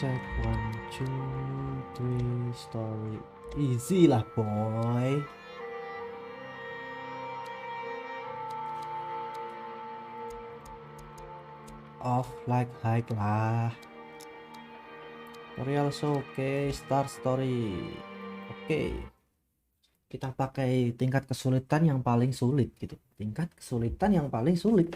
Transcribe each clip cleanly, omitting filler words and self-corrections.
Check 1, 2, 3 story. Easy lah boy. Off like high lah. Tutorial so oke, start story. Oke. Kita pakai tingkat kesulitan yang paling sulit gitu. Tingkat kesulitan yang paling sulit.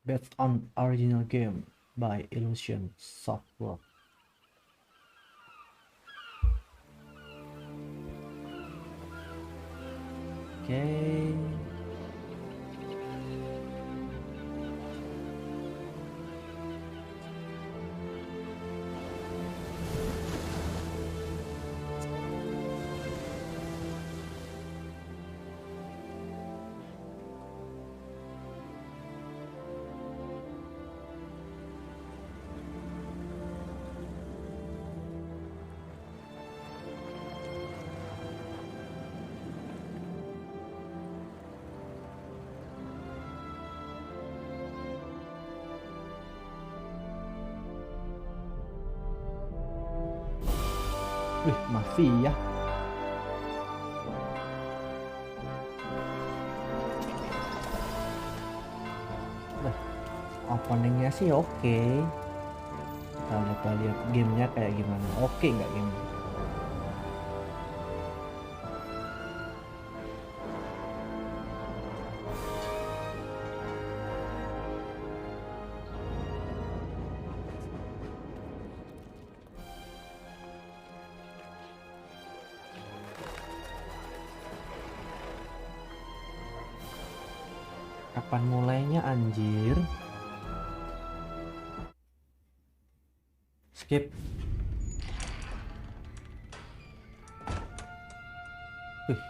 Based on original game by Illusion Software. Oke. Wih, mafia. Nah, openingnya sih oke. Kita lihat gamenya kayak gimana. Oke nggak game? Kapan mulainya anjir? Skip. Wih,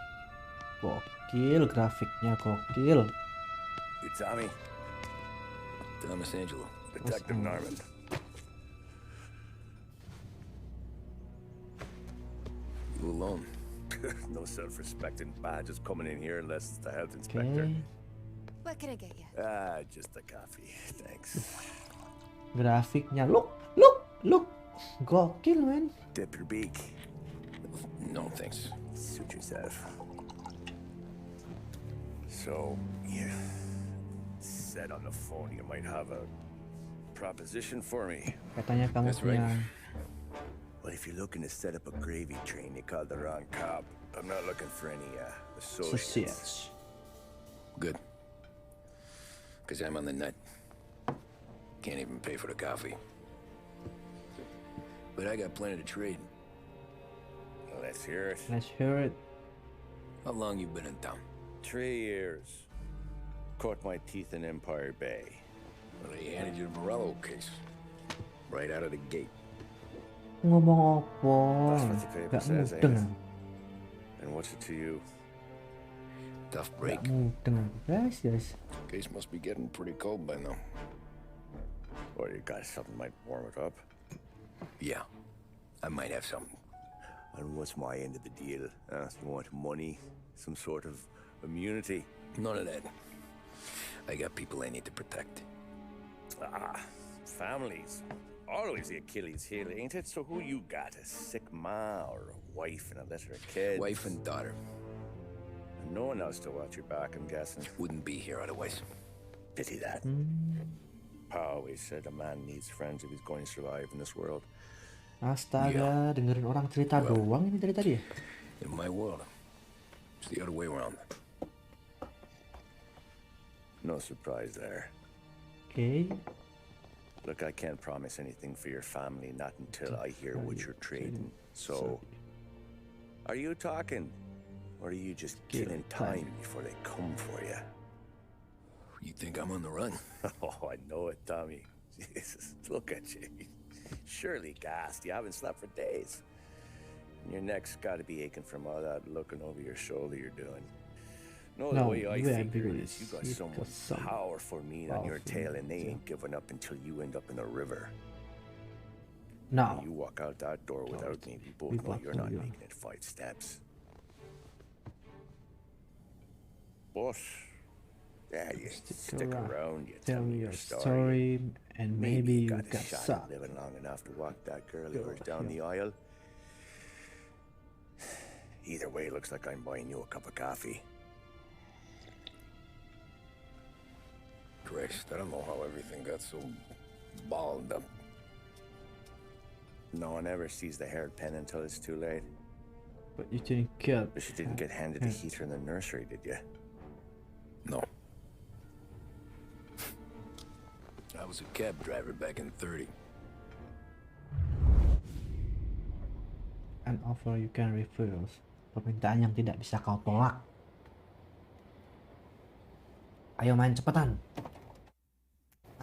gokil grafiknya gokil. You Tommy? Thomas Angelo, Detective Norman. You alone? No self-respecting badges coming in here unless it's the health inspector. Okay. What can I get you? Just a coffee, thanks. Grafiknya, look, gokil man. Dip your beak. No thanks. Suit yourself. So, you said on the phone you might have a proposition for me. Katanya kamu punya. Well, if you're looking to set up a gravy train, you called the wrong cop. I'm not looking for any associates. Good. Because I'm on the nut. Can't even pay for the coffee. But I got plenty to trade. Let's hear it. Let's hear it. How long you been in town? 3 years. Caught my teeth in Empire Bay. Well, they handed you the Morello case. Right out of the gate. Ngomong apa? That's what the paper says, ain't it? And what's it to you? Tough break. Yes. Case must be getting pretty cold by now. Or you got something might warm it up? Yeah, I might have something. And what's my end of the deal? You want money? Some sort of immunity? None of that. I got people I need to protect. Families. Always the Achilles heel, ain't it? So who you got? A sick ma or a wife and a litter of kids? Wife and daughter. No one else to watch your back, I'm guessing. Wouldn't be here otherwise. Pity that. Pa always said a man needs friends if he's going to survive in this world. Astaga, dengerin orang cerita doang ini dari tadi ya? In my world, it's the other way around. No surprise there. Okay. Look, I can't promise anything for your family, not until I hear what you're trading. So, are you talking? Or are you just killing time before they come for you? You think I'm on the run? Oh, I know it, Tommy. Jesus, look at you. Surely gassed. You haven't slept for days. And your neck's got to be aching from all that looking over your shoulder you're doing. No, the way I figure it is you got someone powerful meat on your tail and they ain't giving up until you end up in the river. No. You walk out that door without me, we both know you're not making it 5 steps. But yeah, you stick around, you tell me your story, and maybe you got a got shot sucked. at living long enough to walk that girl of yours down the aisle. Either way, looks like I'm buying you a cup of coffee. Christ, I don't know how everything got so balled up. No one ever sees the hairpin until it's too late. But you didn't get. But you didn't get handed the heater in the nursery, did you? No. I was a cab driver back in 30. An offer you can refuse. Permintaan yang tidak bisa kau tolak. Ayo main cepetan.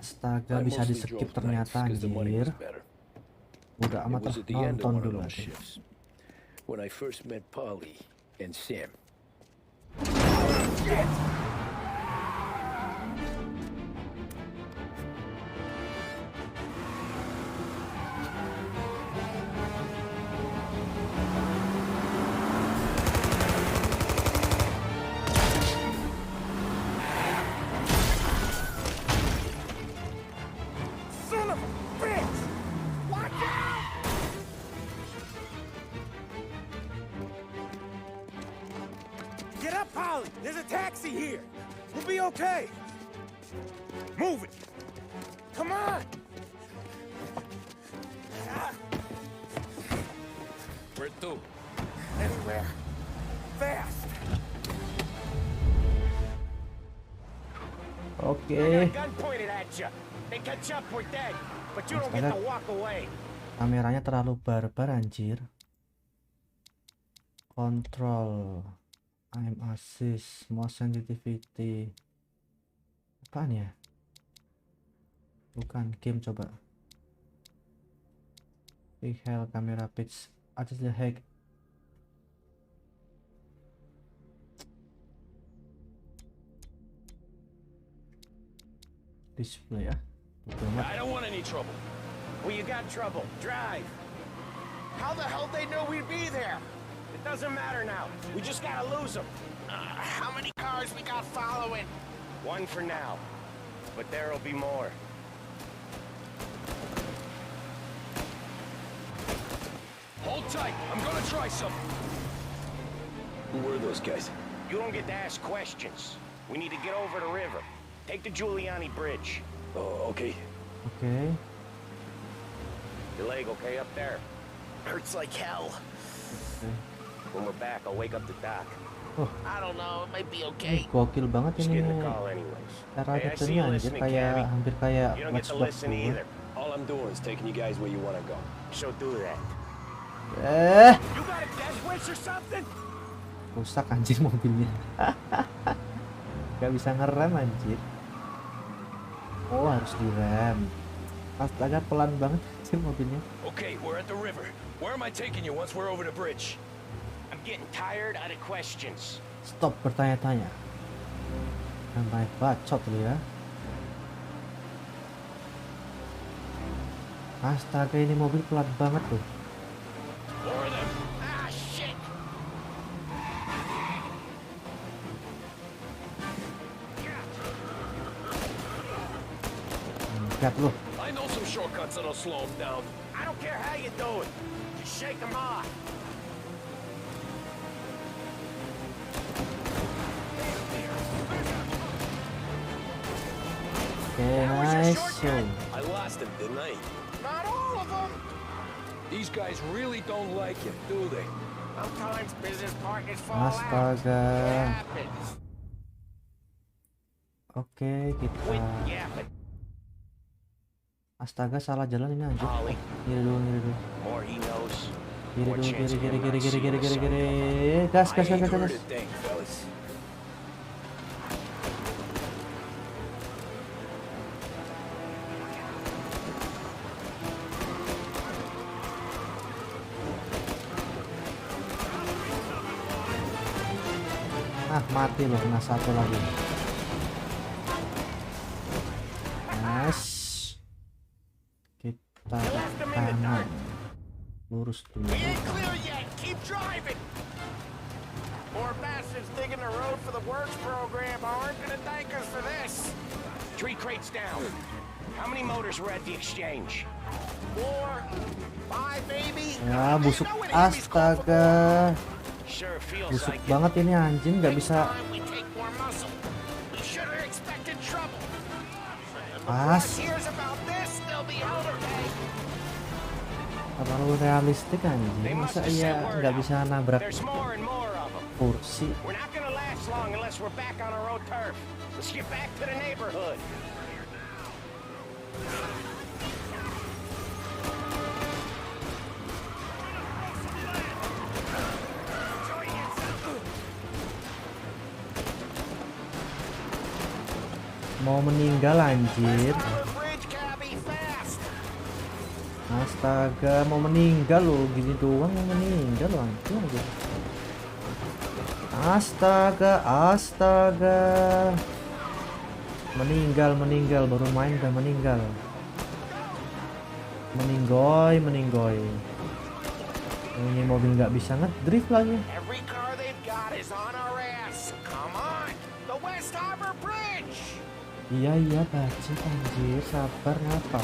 Astaga, bisa di skip ternyata anjir. Udah amat nonton dulu aja. When I first met Polly and Sam. Son of a bitch! Watch out! Get up, Polly! There's a taxi here! We'll be okay! Move it! Come on! Where to? Anywhere. Fast! Oke. Gun pointed at you. They catch up, we're dead. But you don't get to walk away. Kameranya terlalu barbar anjir. Control, aim assist, motion sensitivity. Apaan ya? Bukan game, coba. Big hell, camera pitch, adjust the height. Display ya. I don't want any trouble. Well, you got trouble. Drive. How the hell they know we'd be there? It doesn't matter now. We just gotta lose them. How many cars we got following? One for now. But there'll be more. Hold tight. I'm gonna try something. Who were those guys? You don't get to ask questions. We need to get over the river. Take the Giuliani Bridge. Oh, okay. Okay. Your leg okay up there? Hurts like hell. Okay. When we're back, I'll wake up the doc. Oh. I don't know, it might be okay. Gokil banget Just ini. get in the call anyways. Cara Hey, I see detailnya you anjir listening, kayak Cammy. hampir kayak You don't get Watch to Dogs listen 2. either. All I'm doing is taking you guys where you want to go. So do that. You got a death wish or something? Rusak anjir mobilnya. Gak bisa ngerem anjir. Oh, harus direm. Astaga, pelan banget anjir mobilnya. Okay, we're at the river. Where am I taking you once we're over the bridge? I'm getting tired of the questions. Stop bertanya-tanya. Sampai bacot lu ya. Astaga, ini mobil pelan banget tuh. More of them. Ah, shit! Lihat lu. I know some shortcuts that'll slow them down. I don't care how you do it. Just shake them off. Okay, nice. So, I lost him, didn't I? Not all of them. These guys really don't like you, do they? Sometimes business partners fall out. astaga. It happens. Oke, kita. Quit yapping. Astaga, salah jalan ini anjir. Oh, Ollie. kiri dulu, kiri dulu. More he knows. Kiri more dulu, chance kiri, of kiri, him kiri, not kiri, seeing kiri, the kiri, sun kiri. come up. Gas, gas, gas, I ain't gas, heard gas. a thing, fellas. Ah, mati loh, kena satu lagi. Nice. Kita kanan. Lurus dulu. We ain't clear yet. Keep driving. More bastards digging the road for the works program aren't gonna thank us for this. 3 crates down. How many motors were at the exchange? 4, 5 maybe. Ya busuk, astaga. Sure feels Busuk like it. banget ini anjing, nggak bisa. Next time we take more muscle. We should have expected trouble. Pas. Here's about this, they'll be out okay. Terlalu realistik anjing. Masa iya nggak bisa nabrak There's more and more of them. kursi? We're not gonna last long unless we're back on our own turf. Let's get back to the neighborhood. Mau meninggal anjir. Bridge cabby fast. Astaga, mau meninggal loh, gini doang mau meninggal loh anjir. Astaga, astaga. Meninggal, baru main udah meninggal. Meninggoy. Ini mobil nggak bisa ngedrift lagi. Every car they've got is on our ass. Come on. The West Harbor Bridge. Iya bacet anjir, sabar ngapa?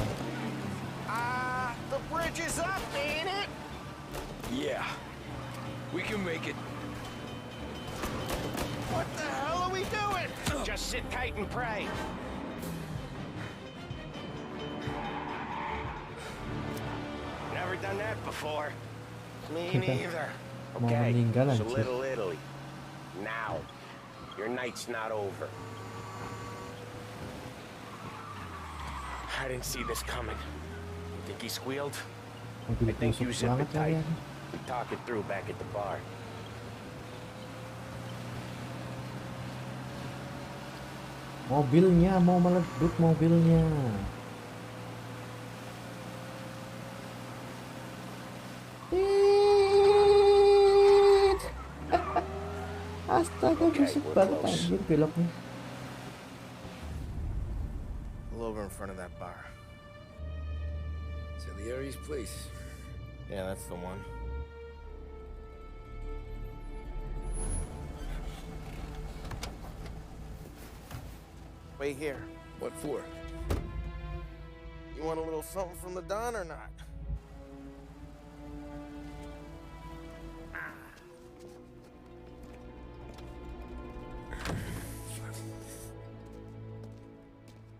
The bridge is up, ain't it? Yeah. We can make it. What the hell are we doing? Just sit tight and pray. Never done that before. Me neither. Mau Okay, meninggal so anjir. Little Italy. Now, your night's not over. I didn't see this coming. You think he squealed? Mobil I think busuk you zip banget it tight. kalian. We talk it through back at the bar. Mobilnya mau meleduk mobilnya. Tiit. Astaga, busuk we're banget close. anjir beloknya. Pull over in front of that bar. Salieri's place. Yeah, that's the one. Wait here. What for? You want a little something from the Don or not?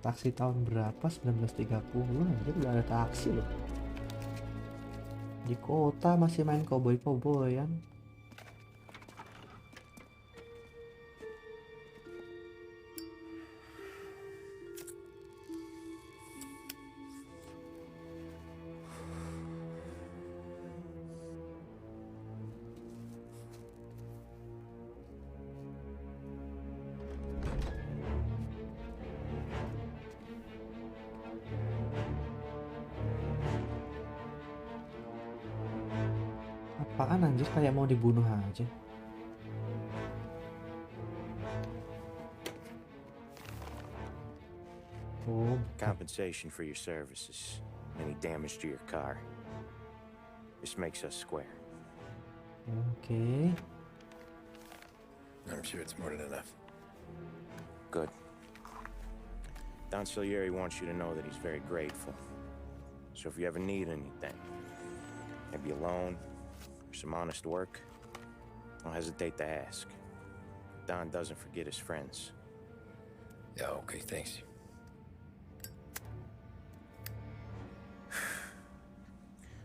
Taksi tahun berapa? 1930 anjir, udah ada taksi loh. Di kota masih main koboi-koboyan. Apaan anjir, kayak mau dibunuh aja. Oh, Compensation for your services. Any damage to your car. This makes us square. oke. I'm sure it's more than enough. Good. Don Salieri wants you to know that he's very grateful. So if you ever need anything, maybe a loan or some honest work, don't hesitate to ask. Don doesn't forget his friends. Yeah, okay, thanks.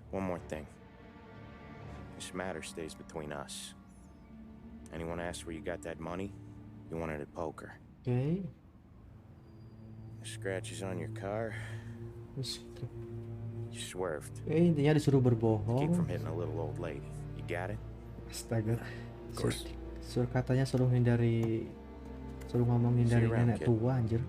One more thing. This matter stays between us. Anyone asks where you got that money, you won it at poker. Oke. Scratches on your car, Terus, you swerved. intinya disuruh Keep berbohong. from hitting a little old lady. You got it? Astaga. course. Suruh katanya suruh ngomongin dari See you around, nenek kid. tua anjir.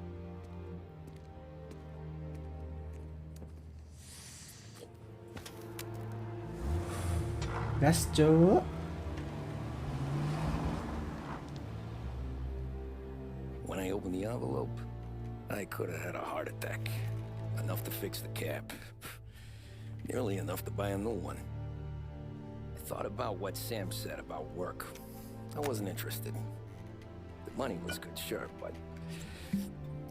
Gas cuk. When I opened the envelope, I could have had a heart attack. Enough to fix the cap. Nearly enough to buy a new one. I thought about what Sam said about work. I wasn't interested. Money was good, sure, but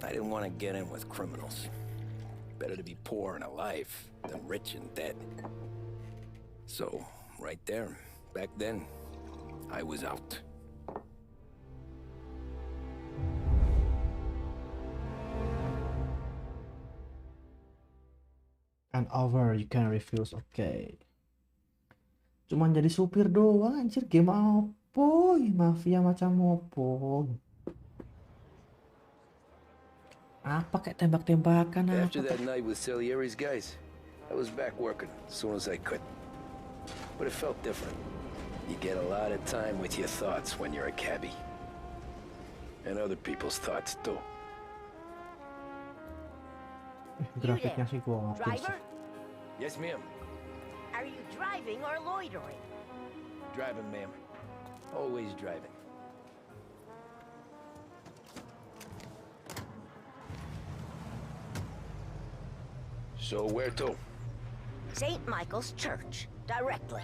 I didn't want to get in with criminals. Better to be poor and alive than rich and dead. So, right there, back then, I was out. And over you can refuse, oke. Cuman jadi supir doang anjir, game apa? Mafia macam apa? Apa kayak tembak-tembakan apa? After that night with Salieri's guys, I was back working as soon as I could. But it felt different. You get a lot of time with your thoughts when you're a cabbie. And other people's thoughts too. Grafiknya sih gua ngapain sih. Driver? Yes, ma'am. Are you driving or loitering? Driving, ma'am. Always driving. So where to? St. Michael's Church, directly.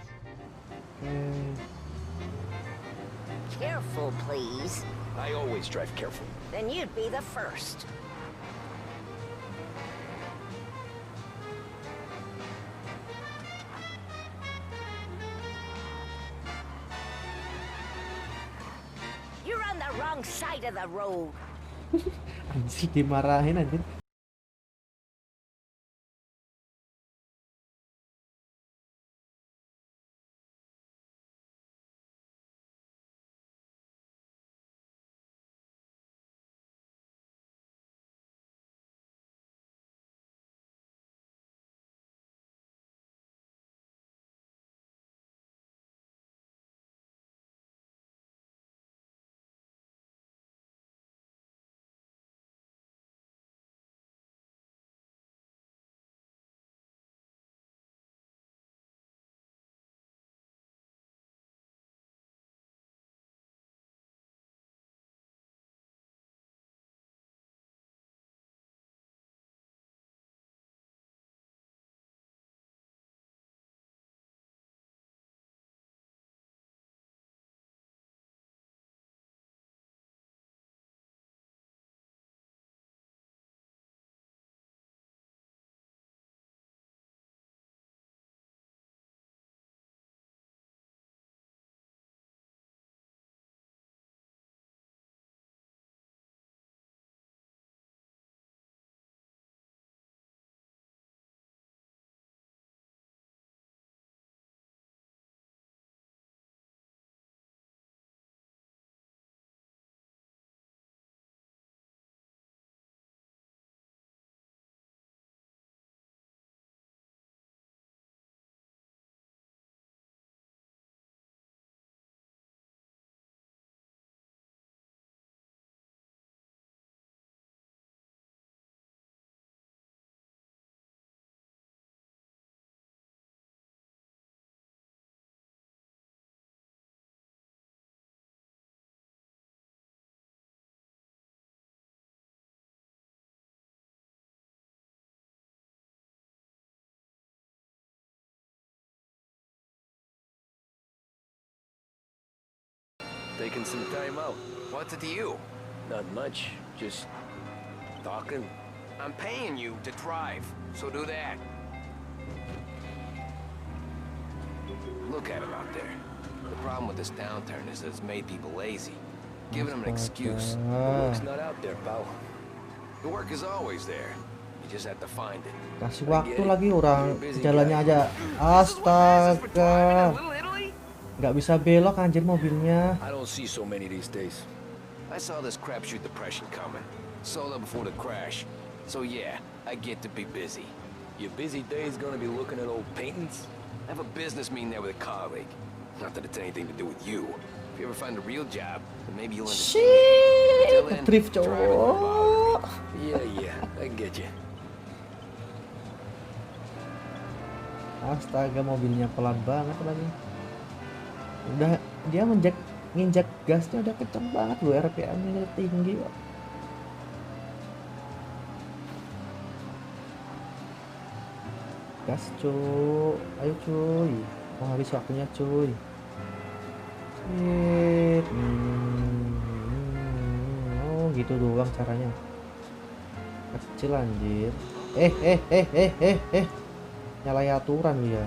Careful, please. I always drive careful. Then you'd be the first. You're on the wrong side of the road. Anjir dimarahin anjir. Taking some time out. What's it to you? Not much. Just talking. I'm paying you to drive, so do that. Look at him out there. The problem with this downturn is that it's made people lazy. Giving them an excuse. The work's not out there, pal. The work is always there. You just have to find it. Kasih waktu lagi orang jalannya aja. Astaga. Nggak bisa belok anjir mobilnya. I don't see so many these days. I saw this crapshoot depression coming. Sold up before the crash. So yeah, I get to be busy. Your busy day's gonna be looking at old paintings? I have a business meeting there with a colleague. Not that it's anything to do with you. If you ever find a real job, then maybe you'll understand. Till then, Drift drive it, don't bother. cowok. Yeah, I get you. Astaga mobilnya pelan banget lagi. Udah dia nginjak gasnya udah kenceng banget loh, RPM-nya tinggi kok. Gas cuy, ayo cuy, mau habis waktunya cuy. Sip. gitu doang caranya. Kecil anjir. Nyalain aturan lu ya.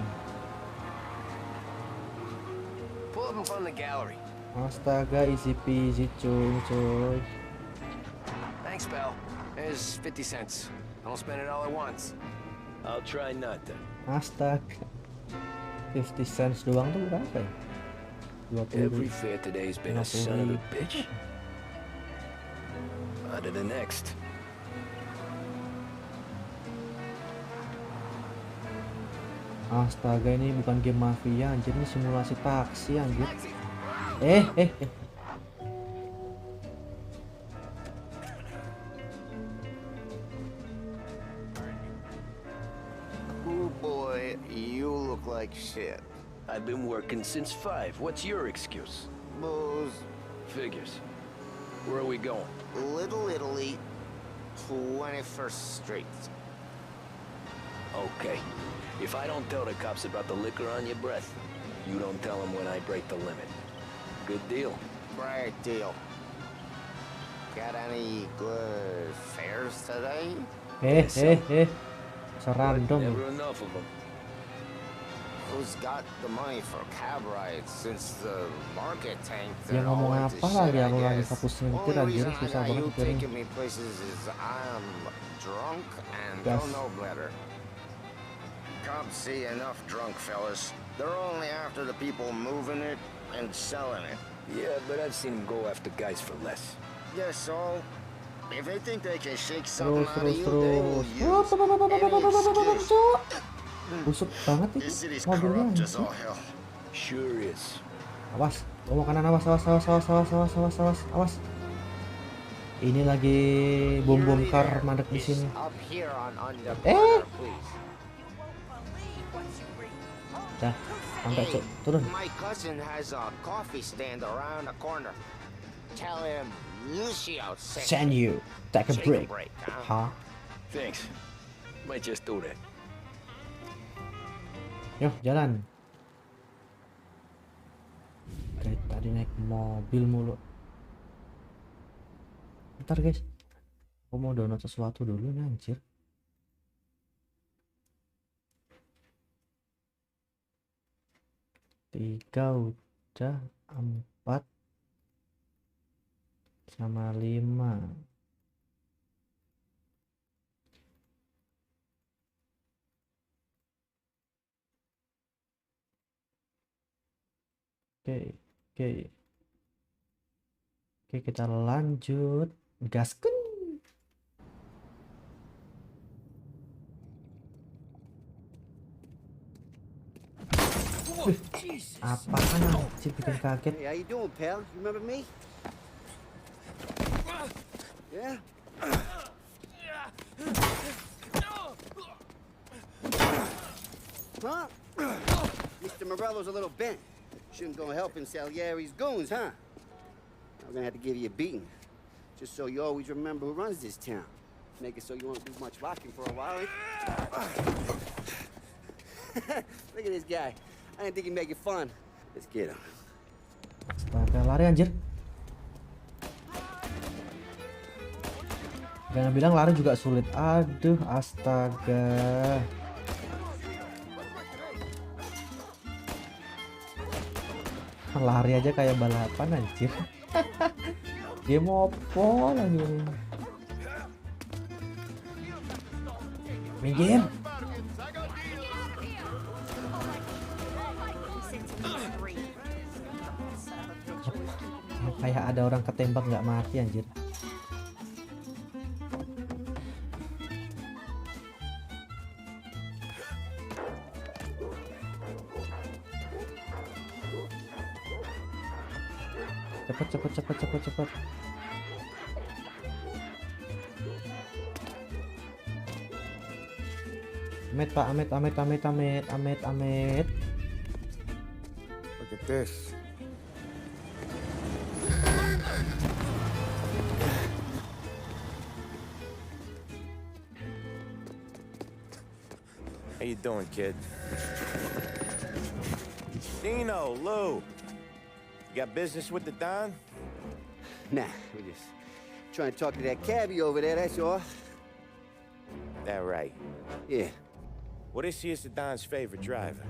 Pull up in front of the gallery. Astaga, easy peasy cuy. Thanks, pal. There's 50 cents. Don't spend it all at once. I'll try not to. Astaga, 50 cents doang tuh berapa ya? 20 Every fair today's been a son of a bitch. On to the next. Astaga, ini bukan game mafia anjir, ini simulasi taksi anjir. Oh boy, you look like shit. I've been working since 5. What's your excuse? Booze, Figures. Where are we going? Little Italy, 21st Street. Okay. If I don't tell the cops about the liquor on your breath, you don't tell them when I break the limit. Good deal. Great deal. Got any good fares today? Serandom. Never enough of them. Who's got the money for cab rides since the market tanked? Dia and all ngomong went to apa shit, lagi, I aku lagi guess. fokus nyetir Only anjir, reason I susah got banget you nyetirnya. taking me places is I'm drunk and Gas. don't know better. Cops see enough drunk fellas. They're only after the people moving it and selling it. Yeah, but I've seen them go after guys for less. Yes, so if they think they can shake something Terus out of you, they will use any excuse. Busuk banget itu This city's mobilnya corrupt as anjir. all hell. Sure is. Awas, ngomong kanan, awas. Ini lagi bom kar mandek di sini. Up here on the Eh. corner, please. Dah, sampai cuk, turun. My cousin has a coffee stand around the corner. Tell him Lucio Send you. Take a break. huh? Hah? Thanks. Might just do that. Yuk, jalan. Dari tadi naik mobil mulu. Bentar guys, aku mau download sesuatu dulu nih anjir. Tiga udah, 4 sama 5. Oke, kita lanjut, gaskan. Apaan anjir, bikin kaget. Hey, how you doing, pal? You remember me? Yeah? Huh? Mr. Morello's a little bent. Shouldn't go helping Salieri's goons, huh? I'm gonna have to give you a beating. Just so you always remember who runs this town. Make it so you won't do much rocking for a while. Look at this guy. I didn't think he'd make it fun. Let's get him. Astaga, lari anjir. Jangan bilang lari juga sulit. Aduh, astaga. Lari aja kayak balapan anjir. Game opo lagi. Minggir. Kayak ada orang ketembak nggak mati anjir. Cepet. Amit. Look at this. How you doing, kid? Dino, Lou. You got business with the Don? Nah, we're just Trying to talk to that cabbie over there, that's all. That right. Yeah. Well, this here's the Don's favorite driver.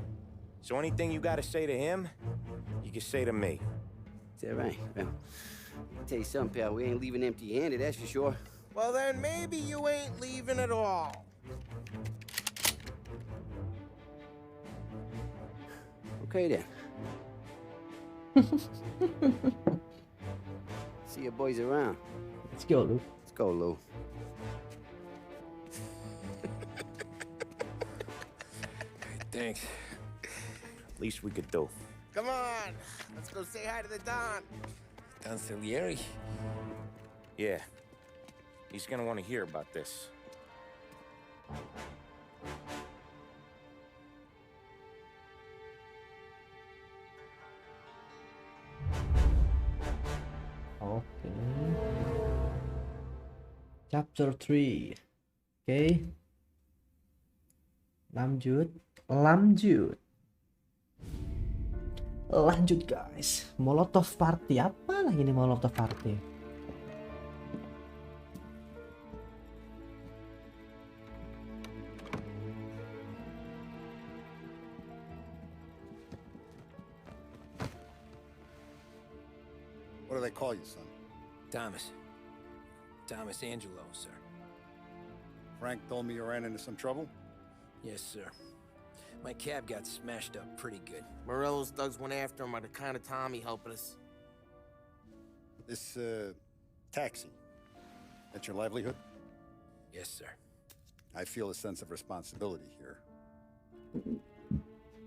So anything you gotta say to him, you can say to me. Is that right? Well, I'll tell you something, pal. We ain't leaving empty-handed, that's for sure. Well, then maybe you ain't leaving at all. Okay, then. See your boys around. Let's go, Luke. Let's go, Lou. Thanks. Least we could do. Come on, let's go say hi to the Don. Don Salieri? Yeah. He's gonna want to hear about this. Oke. Chapter 3. Oke. Lanjut. Lanjut guys. Molotov party. Apa lagi nih Molotov party? What do they call you, son? Thomas. Thomas Angelo, sir. Frank told me you ran into some trouble? Yes, sir. My cab got smashed up pretty good. Morello's thugs went after him on the kind of Tommy helping us. This, taxi. That's your livelihood? Yes, sir. I feel a sense of responsibility here.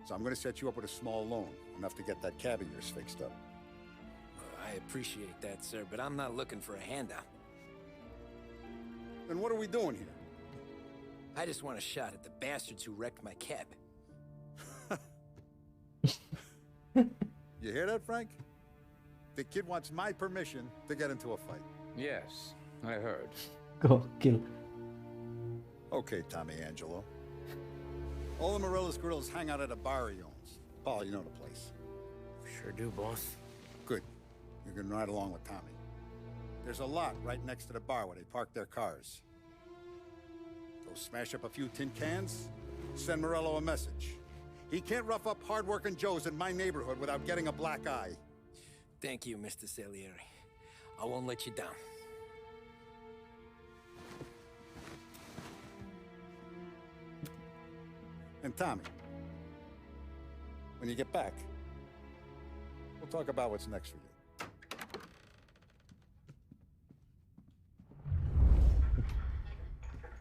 So I'm gonna set you up with a small loan, enough to get that cab of yours fixed up. I appreciate that, sir, but I'm not looking for a handout. Then what are we doing here? I just want a shot at the bastards who wrecked my cab. You hear that, Frank? The kid wants my permission to get into a fight. Yes, I heard. Gokil. Okay, Tommy Angelo. All the Morello's grills hang out at a bar he owns. Paul, you know the place. Sure do, boss. Good. You can ride along with Tommy. There's a lot right next to the bar where they park their cars. Go smash up a few tin cans, send Morello a message. He can't rough up hard-working Joes in my neighborhood without getting a black eye. Thank you, Mr. Salieri. I won't let you down. And Tommy, when you get back, we'll talk about what's next for you.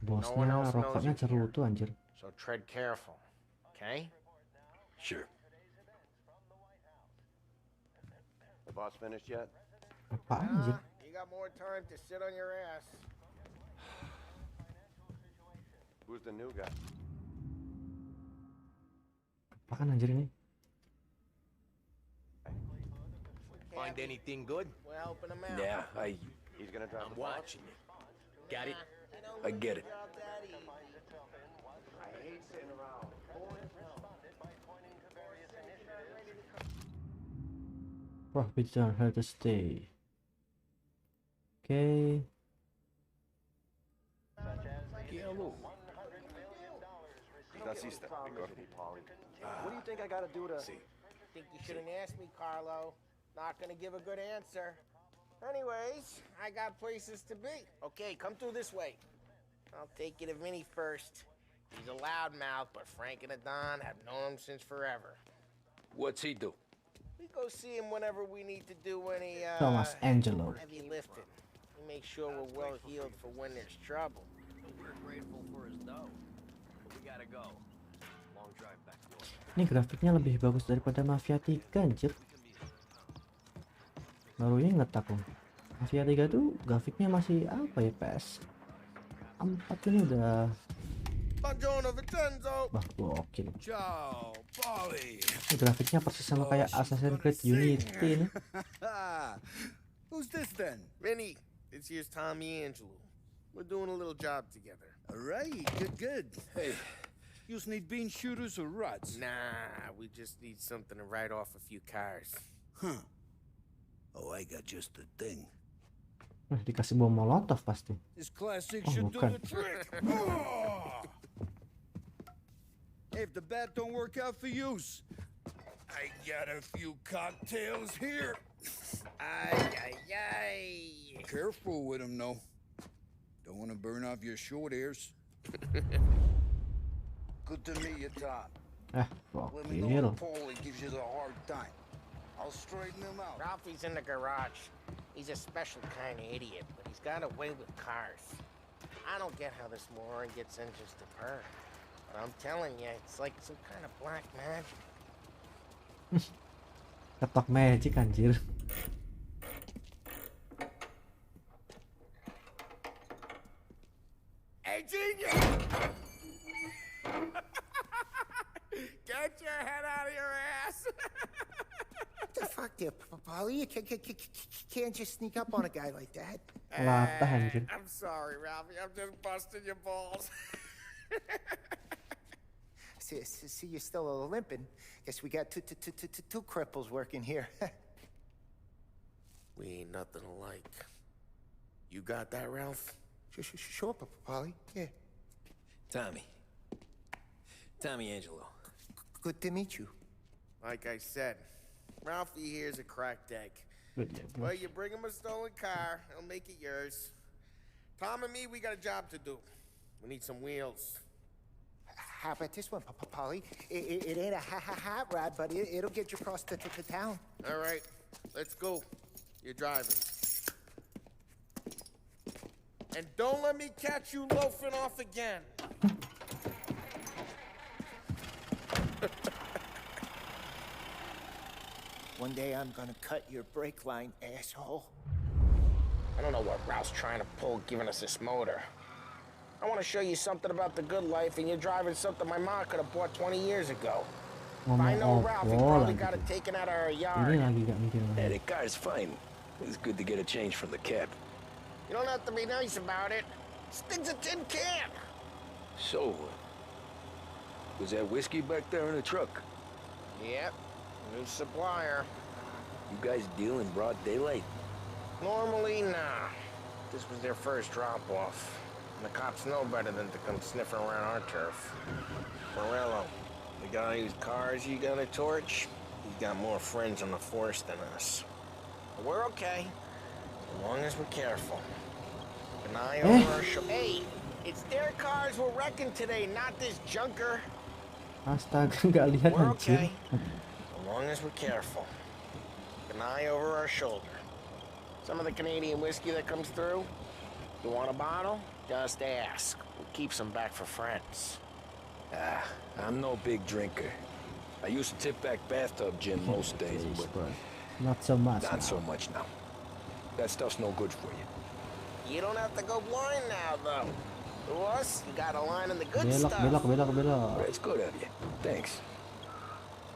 Bosnya rokoknya cerutu anjir. So tread careful, okay? Sure. The boss finished yet? Apaan anjir? You got more time to sit on your ass. Who's the new guy? Apaan anjir ini? Find anything good? We're helping him out. Yeah, He's gonna drive I'm the boss? watching you. Got it? I get it. I hate sitting around. Prohibition her to stay. Oke. What do you think I gotta do to... Think you shouldn't ask me, Carlo. Not gonna give a good answer. Anyways, I got places to be. Okay, come through this way. I'll take you to Vinny first. He's a loudmouth, but Frank and the Don have known him since forever. What's he do? We go see him whenever we need to do any, Thomas Angelo. heavy lifting. We make sure we're well healed for when there's trouble. We're grateful for his dough. But we gotta go. Long drive back to work. Ini grafiknya lebih bagus daripada Mafia 3 anjir. Baru inget aku. Mafia 3 tuh grafiknya masih apa ya, PS 4 ini udah Buongiorno, Vincenzo. wah gokil. Ciao, Polly. Ini grafiknya persis sama kayak Assassin's Creed Unity ini. Who's this then? Vinny, this here's Tommy Angelo. We're doing a little job together. All right, good. Hey, You need bean shooters or rods? Nah, we just need something to write off a few cars. Huh. Oh, I got just the thing. Dikasih bom molotov pasti. This classic Oh, should do bukan. the trick. Hey, if the bat don't work out for use, I got a few cocktails here. Ay, ay, ay. Careful with them, though. Don't want to burn off your short hairs. Good to meet you, Todd. Let me know Gokil. if Paulie gives you the hard time. I'll straighten him out. Ralphie's in the garage. He's a special kind of idiot, but he's got a way with cars. I don't get how this moron gets in just to purr. But I'm telling you, it's like some kind of black magic. Ketok magic anjir. Hey, genius! Get your head out of your ass! What the fuck there, Polly? You can't just sneak up on a guy like that. Latah anjir. I'm sorry, Ralphie. I'm just busting your balls. See, you're still limping. Guess we got two cripples working here. We ain't nothing alike. You got that, Ralph? Sure, Polly. Yeah. Tommy Angelo. Good to meet you. Like I said, Ralphie here's a cracked egg. Good ya, Well, bos. you bring him a stolen car, he'll make it yours. Tom and me, we got a job to do. We need some wheels. How about this one, Polly? It ain't a hot rod, but it'll get you across to town. All right, let's go. You're driving. And don't let me catch you loafing off again. One day I'm gonna cut your brake line, asshole. I don't know what Ralph's trying to pull giving us this motor. I want to show you something about the good life, and you're driving something my mom could have bought 20 years ago. If I know Ralph, he probably got it taken out of our Ini yard. lagi gak mikir Yeah, lagi. the car's fine. It's good to get a change from the cab. You don't have to be nice about it. This thing's a tin can. So, was that whiskey back there in the truck? Yep, new supplier. You guys deal in broad daylight? Normally, nah. This was their first drop-off. And the cops know better than to come sniffing around our turf. Morello, the guy whose cars you got a torch, he's got more friends on the force than us. But we're okay, as long as we're careful. Keep an eye over our shoulder. Hey, it's their cars we're wrecking today, not this junker. Astaga, gak lihat We're anjir. okay, as long as we're careful. Keep an eye over our shoulder. Some of the Canadian whiskey that comes through, you want a bottle? Just ask. We'll keep some back for friends. I'm no big drinker. I used to tip back bathtub gin most days, but Not so much. not so much now. That stuff's no good for you. You don't have to go blind now, though. To us, you got a line in the good Belok, stuff. belok, belok, belok. That's good of you. Thanks.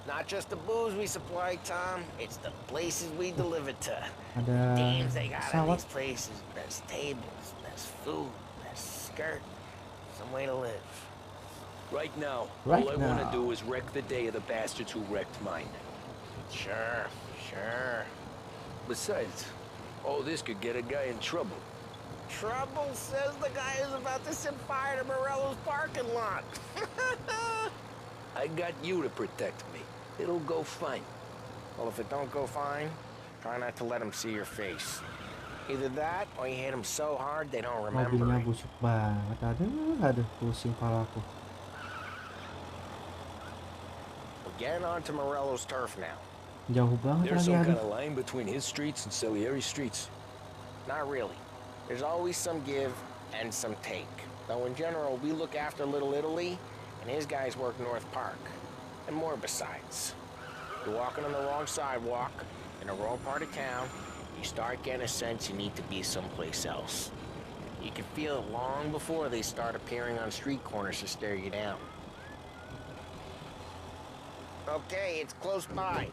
Not just the booze we supply, Tom. It's the places we deliver to. Ada Dames they got in pesawat. these places. Best tables, best food, best skirt. Some way to live. Right now, Right all I want to now. do is wreck the day of the bastards who wrecked mine. Sure, sure. Besides, all this could get a guy in trouble. Trouble says the guy is about to set fire to Morello's parking lot. I got you to protect me. It'll go fine. Well, if it don't go fine, try not to let him see your face. Either that, or you hit him so hard they don't remember Mobilnya it. busuk banget. Aduh, pusing palaku. We're getting onto Morello's turf now. Jauh banget There's lagi, some kind aduh. of line between his streets and Salieri streets. Not really. There's always some give and some take. Though in general, we look after Little Italy, and his guys work North Park. And more besides. You're walking on the wrong sidewalk, in the wrong part of town, you start getting a sense you need to be someplace else. You can feel it long before they start appearing on street corners to stare you down. Okay, it's close by.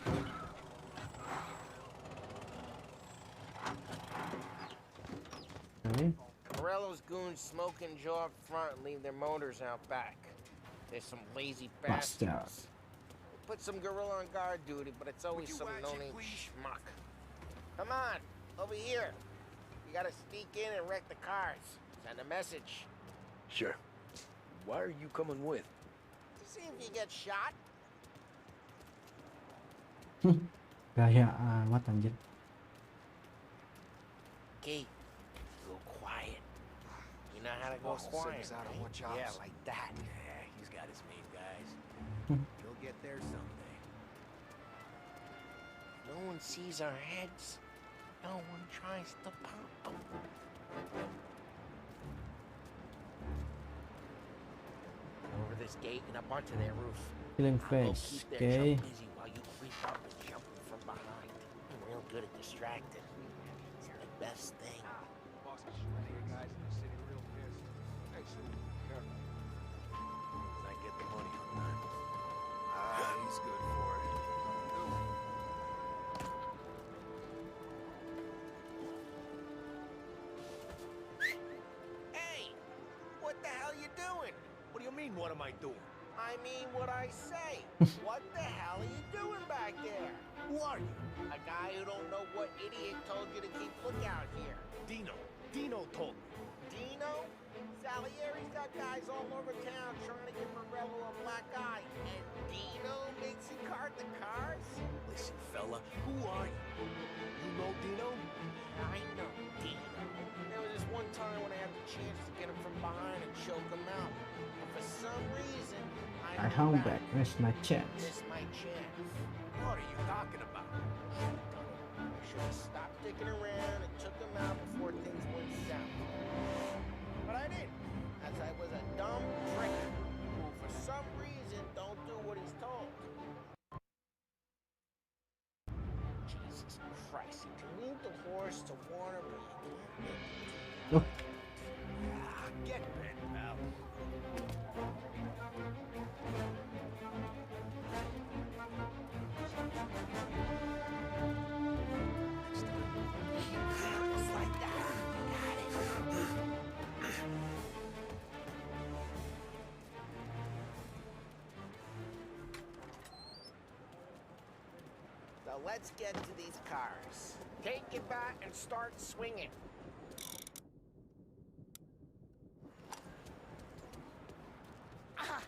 Okay. Morello's goons smoke and jaw up front and leave their motors out back. There's some lazy bastards. Put some gorilla on guard duty, but it's always some no-name schmuck. Come on, over here. You gotta sneak in and wreck the cars. Send a message. Sure. Why are you coming with? To see if you get shot. Gaya amat anjir. Okay, go quiet. You know how to go quiet, right? Yeah, like that. Yeah, he's got his main guys. He'll get there someday. No one sees our heads. No one tries to pop them. Over this gate and up onto their roof. Killing I'll go face. keep their Okay. chump busy while you creep up and jump them from behind. I'm real good at distracting. It's the best thing. Boss is shooting your guys in the city real pissed. Hey, so careful. I get the money on time. He's good for it. Hey! What the hell you doing? What do you mean, what am I doing? I mean what I say. What the hell are you doing back there? Who are you? A guy who don't know what idiot told you to keep lookout here. Dino. Dino told me. Dino? Salieri's got guys all over town trying to give Morello a black eye. And Dino makes you cart the cars? Listen, fella, who are you? You know Dino? I know Dino. There was this one time when I had the chance to get him from behind and choke him out. And for some reason, I hung back. Missed my chance. Missed my chance. What are you talking about? I should have stopped dicking around and took him out before things went south. But I didn't, as I was a dumb prick who, for some reason, don't do what he's told. Jesus Christ, you can lead the horse to water, but you can't. Oh. Get bent, pal. Just like that. Got it. So let's get to these cars. Take it back and start swinging. Ah!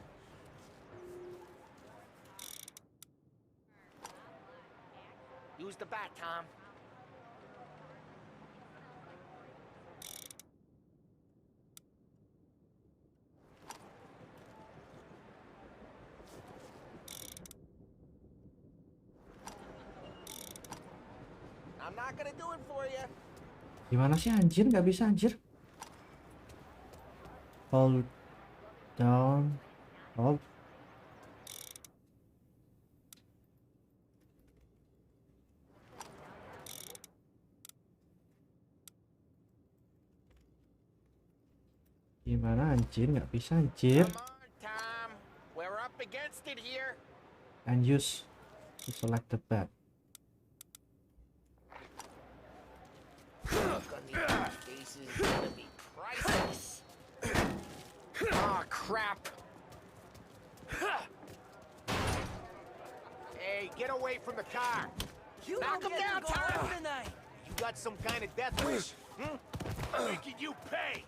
Use the bat, Tom. I'm not gonna do it for you. Gimana sih anjir? Gak bisa anjir. Hold down. Hold. Gimana anjir? Gak bisa anjir. Come on, Tom. We're up against it here. And use to select the bat. Look on these faces is gonna be priceless. Oh, crap. Hey, get away from the car. Knock him down, Tom. You got some kind of death wish? Making you pay.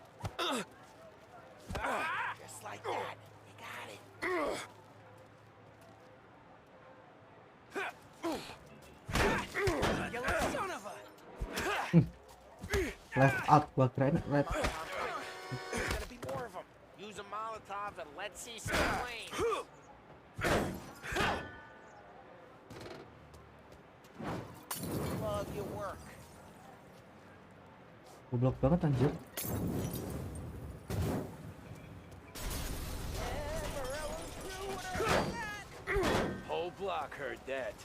Just like that. You got it. You little son of a... Left out. Gua kirain right. There's gonna be more of them. Use a Molotov and let's see some flames. Love your work. Goblok banget anjir. Whole block heard that.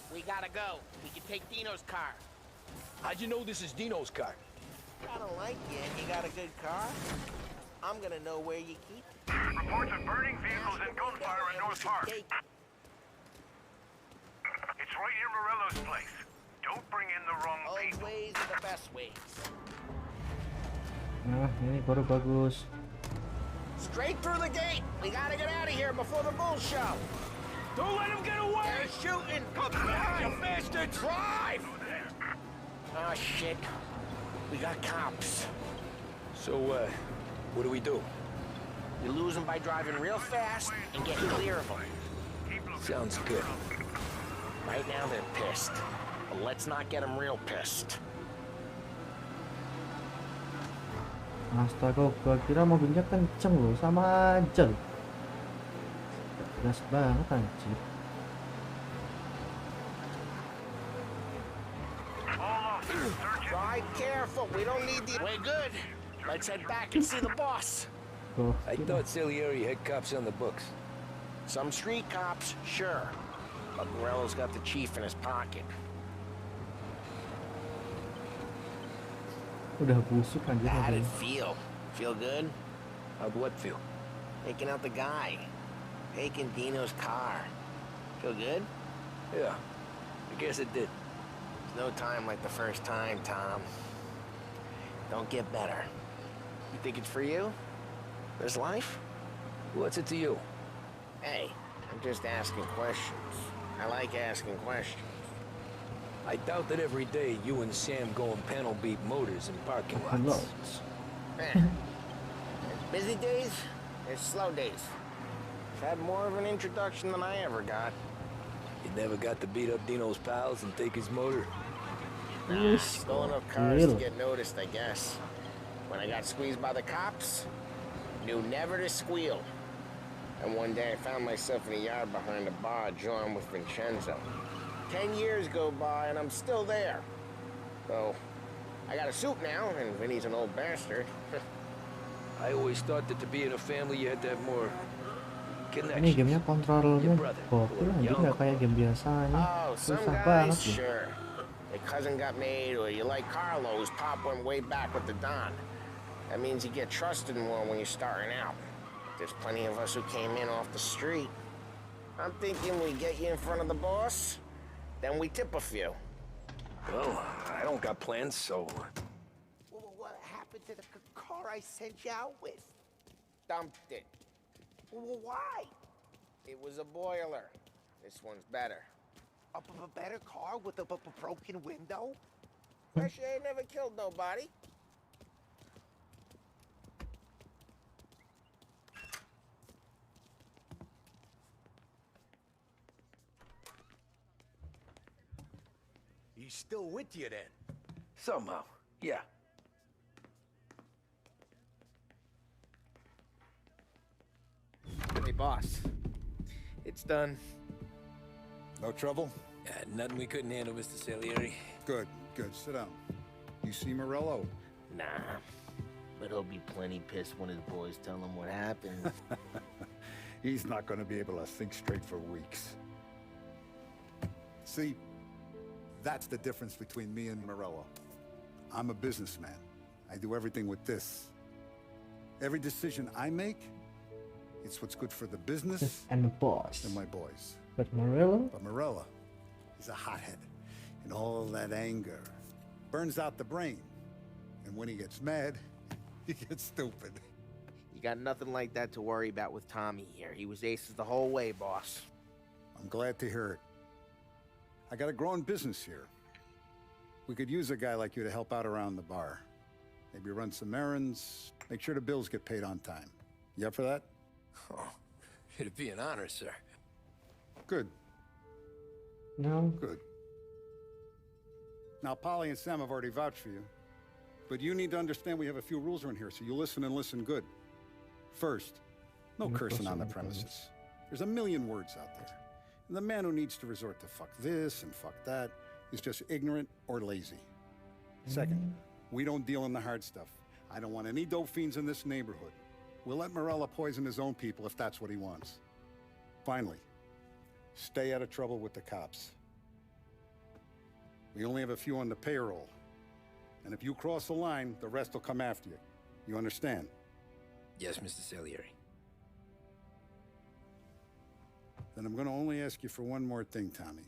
We gotta go. We can take Dino's car. How'd you know this is Dino's car? I don't like you and you got a good car. I'm gonna know where you keep it. Reports of burning vehicles and gunfire in North Park. It's right near Morello's place. Don't bring in the wrong people. Old ways are the best ways. Nah, ini baru bagus. Straight through the gate. We gotta get out of here before the bulls show. Don't let him get away! They're shooting. Come on, you bastard! Drive! Oh, shit. We got cops. So, what do we do? You lose them by driving real fast and getting clear of them. Sounds good. Right now they're pissed. But let's not get them real pissed. Astaga, gua kira mobilnya kenceng loh, sama aja loh. Jelas banget anjir. Drive careful. We don't need the... We're good. Let's head back and see the boss. I thought Salieri had cops on the books. Some street cops, sure. But Morello's got the chief in his pocket. Udah busuk anjir. How'd it feel? Feel good? How'd what feel? Taking out the guy. Taking Dino's car. Feel good? Yeah, I guess it did. There's no time like the first time, Tom. Don't get better. You think it's for you? This life? What's it to you? Hey, I'm just asking questions. I like asking questions. I doubt that every day you and Sam go and panel beat motors in parking lots. There's busy days, there's slow days. I've had more of an introduction than I ever got. You never got to beat up Dino's pals and take his motor? Nah, stole enough cars to get noticed, I guess. When I got squeezed by the cops, knew never to squeal. And one day I found myself in a yard behind a bar drawn with Vincenzo. 10 years go by and I'm still there. So, I got a suit now, and Vinny's an old bastard. I always thought that to be in a family you had to have more Ini gamenya kontrolnya gokil anjir, nggak kayak game biasanya. Oh, some Susah guys, banget loh. sure. Your cousin got made, or you like Carlos, Pop went way back with the Don. That means you get trusted more when you're starting out. There's plenty of us who came in off the street. I'm thinking we get you in front of the boss, then we tip a few. Well, I don't got plans, so... What happened to the car I sent you out with? Dumped it. Why? It was a boiler. This one's better. A better car with a broken window? Fresh air never killed nobody. He's still with you then? Somehow, yeah. Hey, boss. It's done. No trouble? Nothing we couldn't handle, Mr. Salieri. Good, good. Sit down. You see Morello? Nah. But he'll be plenty pissed when his boys tell him what happened. He's not going to be able to think straight for weeks. See, that's the difference between me and Morello. I'm a businessman. I do everything with this. Every decision I make, it's what's good for the business and the boss and my boys. But Morello? But Morello, he's a hothead. And all that anger burns out the brain. And when he gets mad, he gets stupid. You got nothing like that to worry about with Tommy here. He was aces the whole way, boss. I'm glad to hear it. I got a growing business here. We could use a guy like you to help out around the bar. Maybe run some errands, make sure the bills get paid on time. You up for that? Oh, it'd be an honor, sir. Good. No. Good. Now, Polly and Sam have already vouched for you. But you need to understand we have a few rules around here, so you listen and listen good. First, no cursing on the premises. There's a million words out there. And the man who needs to resort to fuck this and fuck that is just ignorant or lazy. Second, we don't deal in the hard stuff. I don't want any dope fiends in this neighborhood. We'll let Morella poison his own people if that's what he wants. Finally, stay out of trouble with the cops. We only have a few on the payroll. And if you cross the line, the rest will come after you. You understand? Yes, Mr. Salieri. Then I'm going to only ask you for one more thing, Tommy.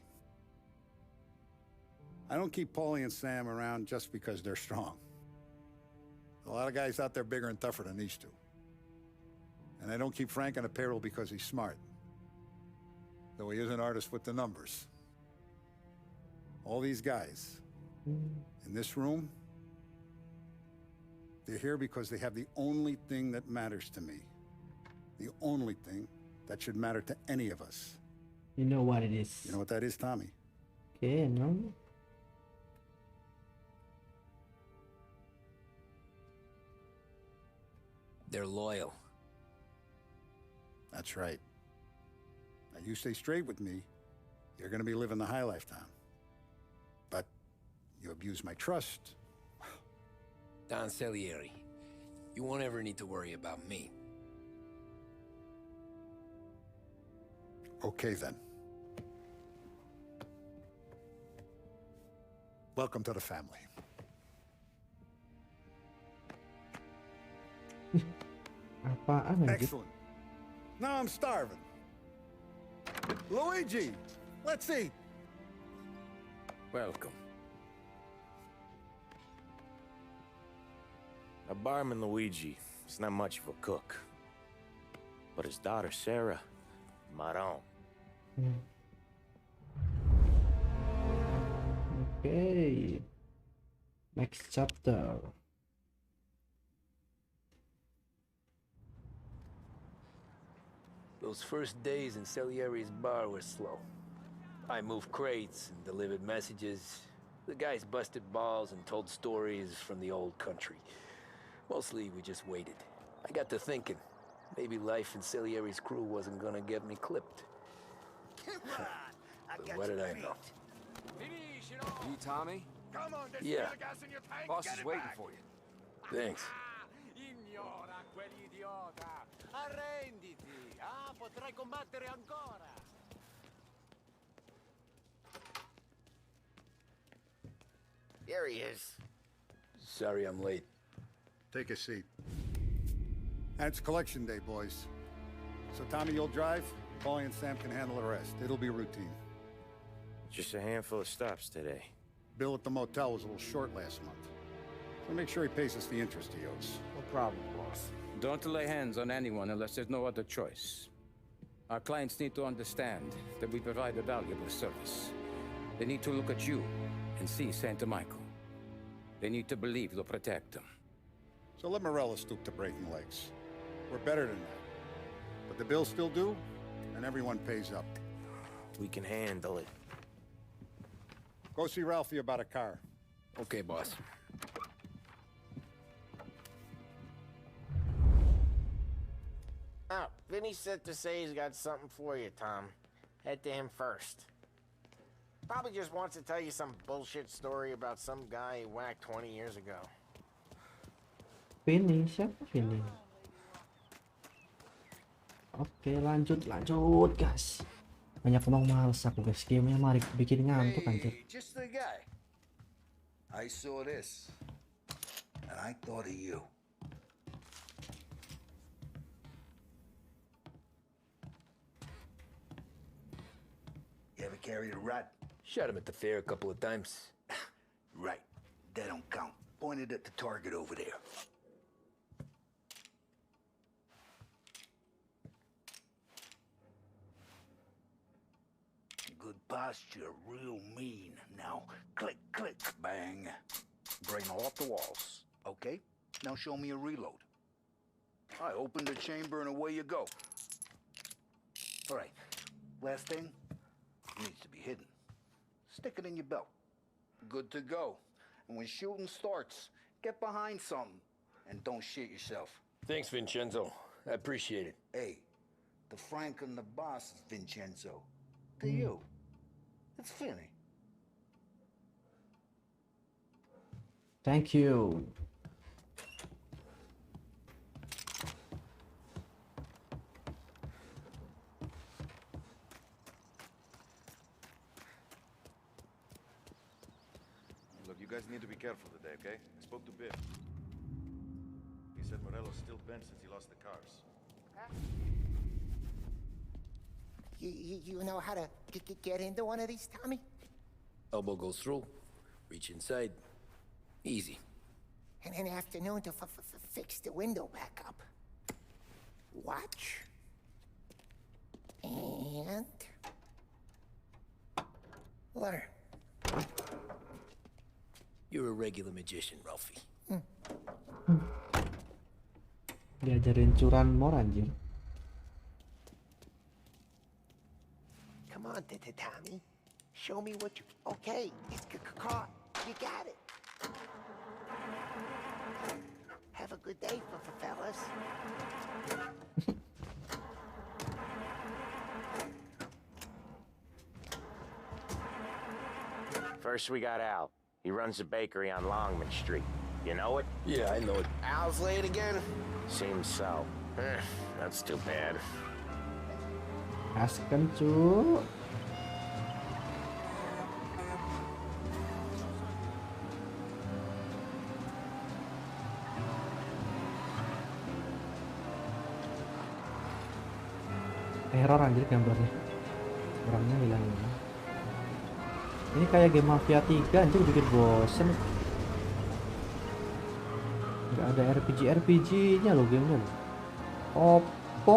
I don't keep Paulie and Sam around just because they're strong. A lot of guys out there bigger and tougher than these two. And I don't keep Frank on the payroll because he's smart. Though he is an artist with the numbers. All these guys in this room, They're here because they have the only thing that matters to me. The only thing that should matter to any of us. You know what it is. You know what that is, Tommy? Okay, no. They're loyal. That's right. Now you stay straight with me, you're gonna be living the high life, Tom. But you abuse my trust. Don Salieri, you won't ever need to worry about me. Okay, then. Welcome to the family. Apaan anjir? Excellent. Now I'm starving. Luigi, let's eat. Welcome. A barman Luigi is not much of a cook. But his daughter Sarah, Maron. Okay. Next chapter. Those first days in Salieri's bar were slow. I moved crates and delivered messages. The guys busted balls and told stories from the old country. Mostly, we just waited. I got to thinking, maybe life in Salieri's crew wasn't gonna get me clipped. But what did I know? You Tommy? Come on, there's Yeah. still gas in your tank. Boss Get is it waiting back. for you. Thanks. Ignora quell'idiota! Arrenditi! Ah, potrai combattere ancora! Here he is. Sorry I'm late. Take a seat. And it's collection day, boys. So Tommy, you'll drive. Paulie and Sam can handle the rest. It'll be routine. Just a handful of stops today. Bill at the motel was a little short last month. So make sure he pays us the interest he owes. No problem, boss. Don't lay hands on anyone unless there's no other choice. Our clients need to understand that we provide a valuable service. They need to look at you and see Santa Michael. They need to believe you'll protect them. So let Morella stoop to breaking legs. We're better than that. But the bill's still due, and everyone pays up. We can handle it. Go see Ralphie about a car. Okay, boss. Oh, Vinny said to say he's got something for you, Tom. Head to him first. Probably just wants to tell you some bullshit story about some guy he whacked 20 years ago. Vinny, siapa Vinny? Oke, lanjut guys. Banyak ngomong males aku guys. Gamenya mari bikin ngantuk anjir. Hey, just the guy. I saw this, and I thought of you. You ever carried a rat? Shot him at the fair a couple of times. Right. That don't count. Pointed at the target over there. Good posture, real mean. Now, click, click, bang. Brain off the walls. Okay, now show me a reload. I opened the chamber and away you go. All right, last thing, needs to be hidden. Stick it in your belt. Good to go. And when shooting starts, get behind something and don't shit yourself. Thanks, Vincenzo. I appreciate it. Hey, the Frank and the boss is Vincenzo. To you, it's Vinny. Thank you. Look, you guys need to be careful today, okay? I spoke to Biff. He said Morello's still bent since he lost the cars. You know how to get into one of these, Tommy? Elbow goes through. Reach inside. Easy. And an afternoon to fix the window back up. Watch. And... learn. You're a regular magician, Ralphie. Diajarin curanmor anjir. Come on, Tommy. Show me what you... Okay, it's caught. You got it. Have a good day, fellas. First, we got Al. He runs a bakery on Longman Street. You know it? Yeah, I know it. Al's late again? Seems so. That's too bad. Asken cu. Error anjir gambarnya. Orangnya hilang. Ini kayak game Mafia 3 anjir, bikin bosen. Nggak ada RPG-nya loh gamenya loh. Opo.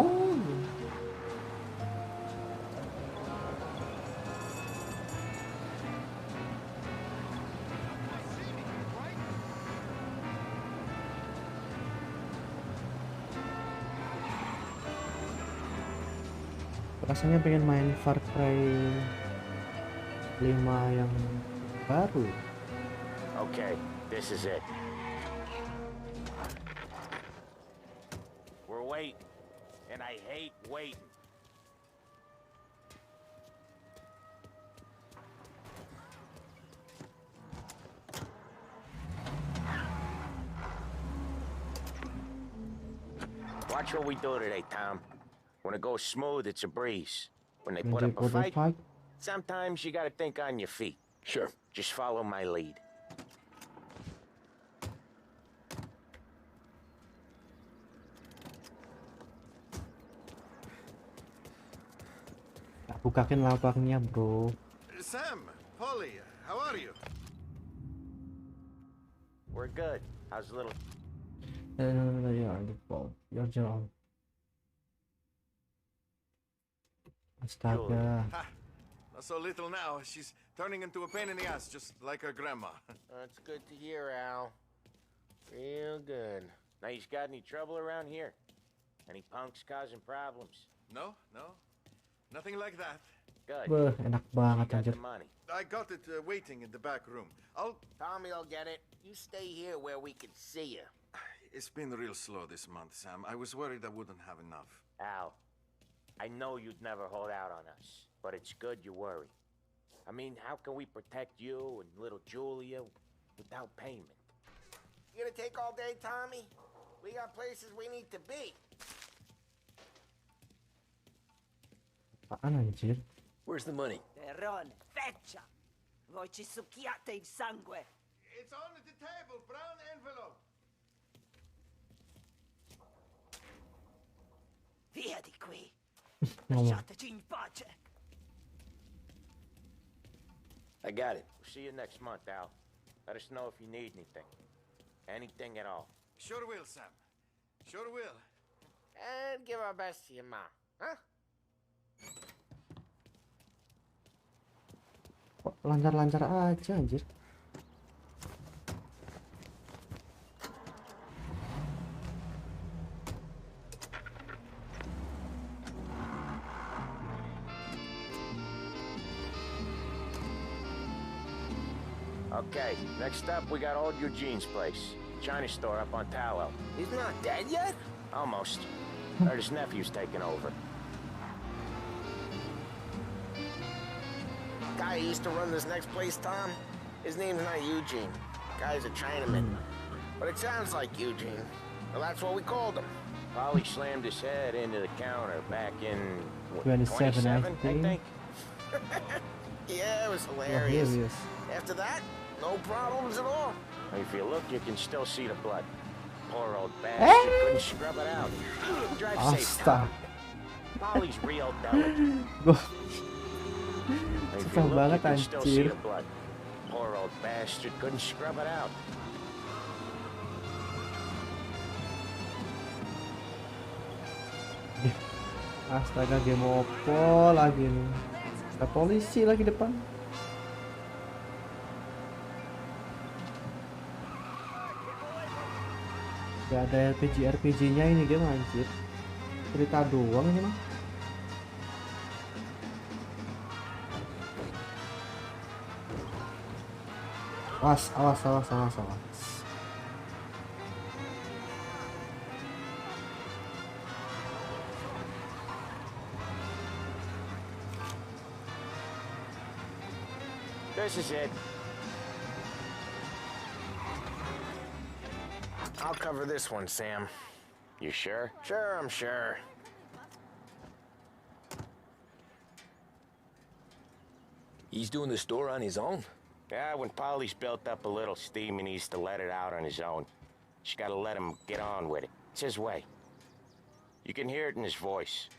Rasanya pengen main Far Cry 5 yang baru. Okay, this is it. We're waiting, and I hate waiting. Watch what we do today, Tom. When it goes smooth, it's a breeze. When they put up a fight, sometimes you gotta think on your feet. Sure. Just follow my lead. Bukakin lapangnya, bro. Sam, Polly, how are you? We're good. How's the little... Your job. Astaga. Ha, not so little now. She's turning into a pain in the ass, just like her grandma. That's good to hear, Al. Real good. Now, you got any trouble around here? Any punks causing problems? No. Nothing like that. Good. Beuh, enak banget anjir. I got it waiting in the back room. Tommy'll get it. You stay here where we can see you. It's been real slow this month, Sam. I was worried I wouldn't have enough. Al, I know you'd never hold out on us, but it's good you worry. I mean, how can we protect you and little Julia without payment? You gonna take all day, Tommy? We got places we need to be. Apaan anjir? Where's the money? Ron, feccia! Voi ci succhiate il sangue! It's on the table, brown envelope. Via di qui! Ngomong. Lasciateci in pace! I got it. We'll see you next month, Al. Let us know if you need anything. Anything at all. Sure will, Sam. Sure will. And give our best to your ma, huh? Kok lancar-lancar aja anjir. Okay, next up we got old Eugene's place. China store up on Tallow. He's not dead yet? Almost. Heard his nephew's taking over. Guy who used to run this next place, Tom, his name's not Eugene. Guy's a Chinaman. But it sounds like Eugene. Well, that's what we called him. Polly slammed his head into the counter back in... what, 27, I 27, think. Yeah, it was hilarious. Hilarious. After that, no problems at all. If you look, you can still see the blood. Poor old bastard couldn't scrub it out. Drive safe, Tom. Polly's real delicate. If you look, you can still see the blood. Poor old bastard couldn't scrub it out. Astaga, game opo lagi nih. Ada polisi lagi depan. Gak ada RPG-nya ini game anjir. Cerita doang ini mah. Awas. This is it. I'll cover this one, Sam. You sure? Sure, I'm sure. He's doing the store on his own? Yeah, when Polly's built up a little steam, he needs to let it out on his own. Just gotta let him get on with it. It's his way. You can hear it in his voice.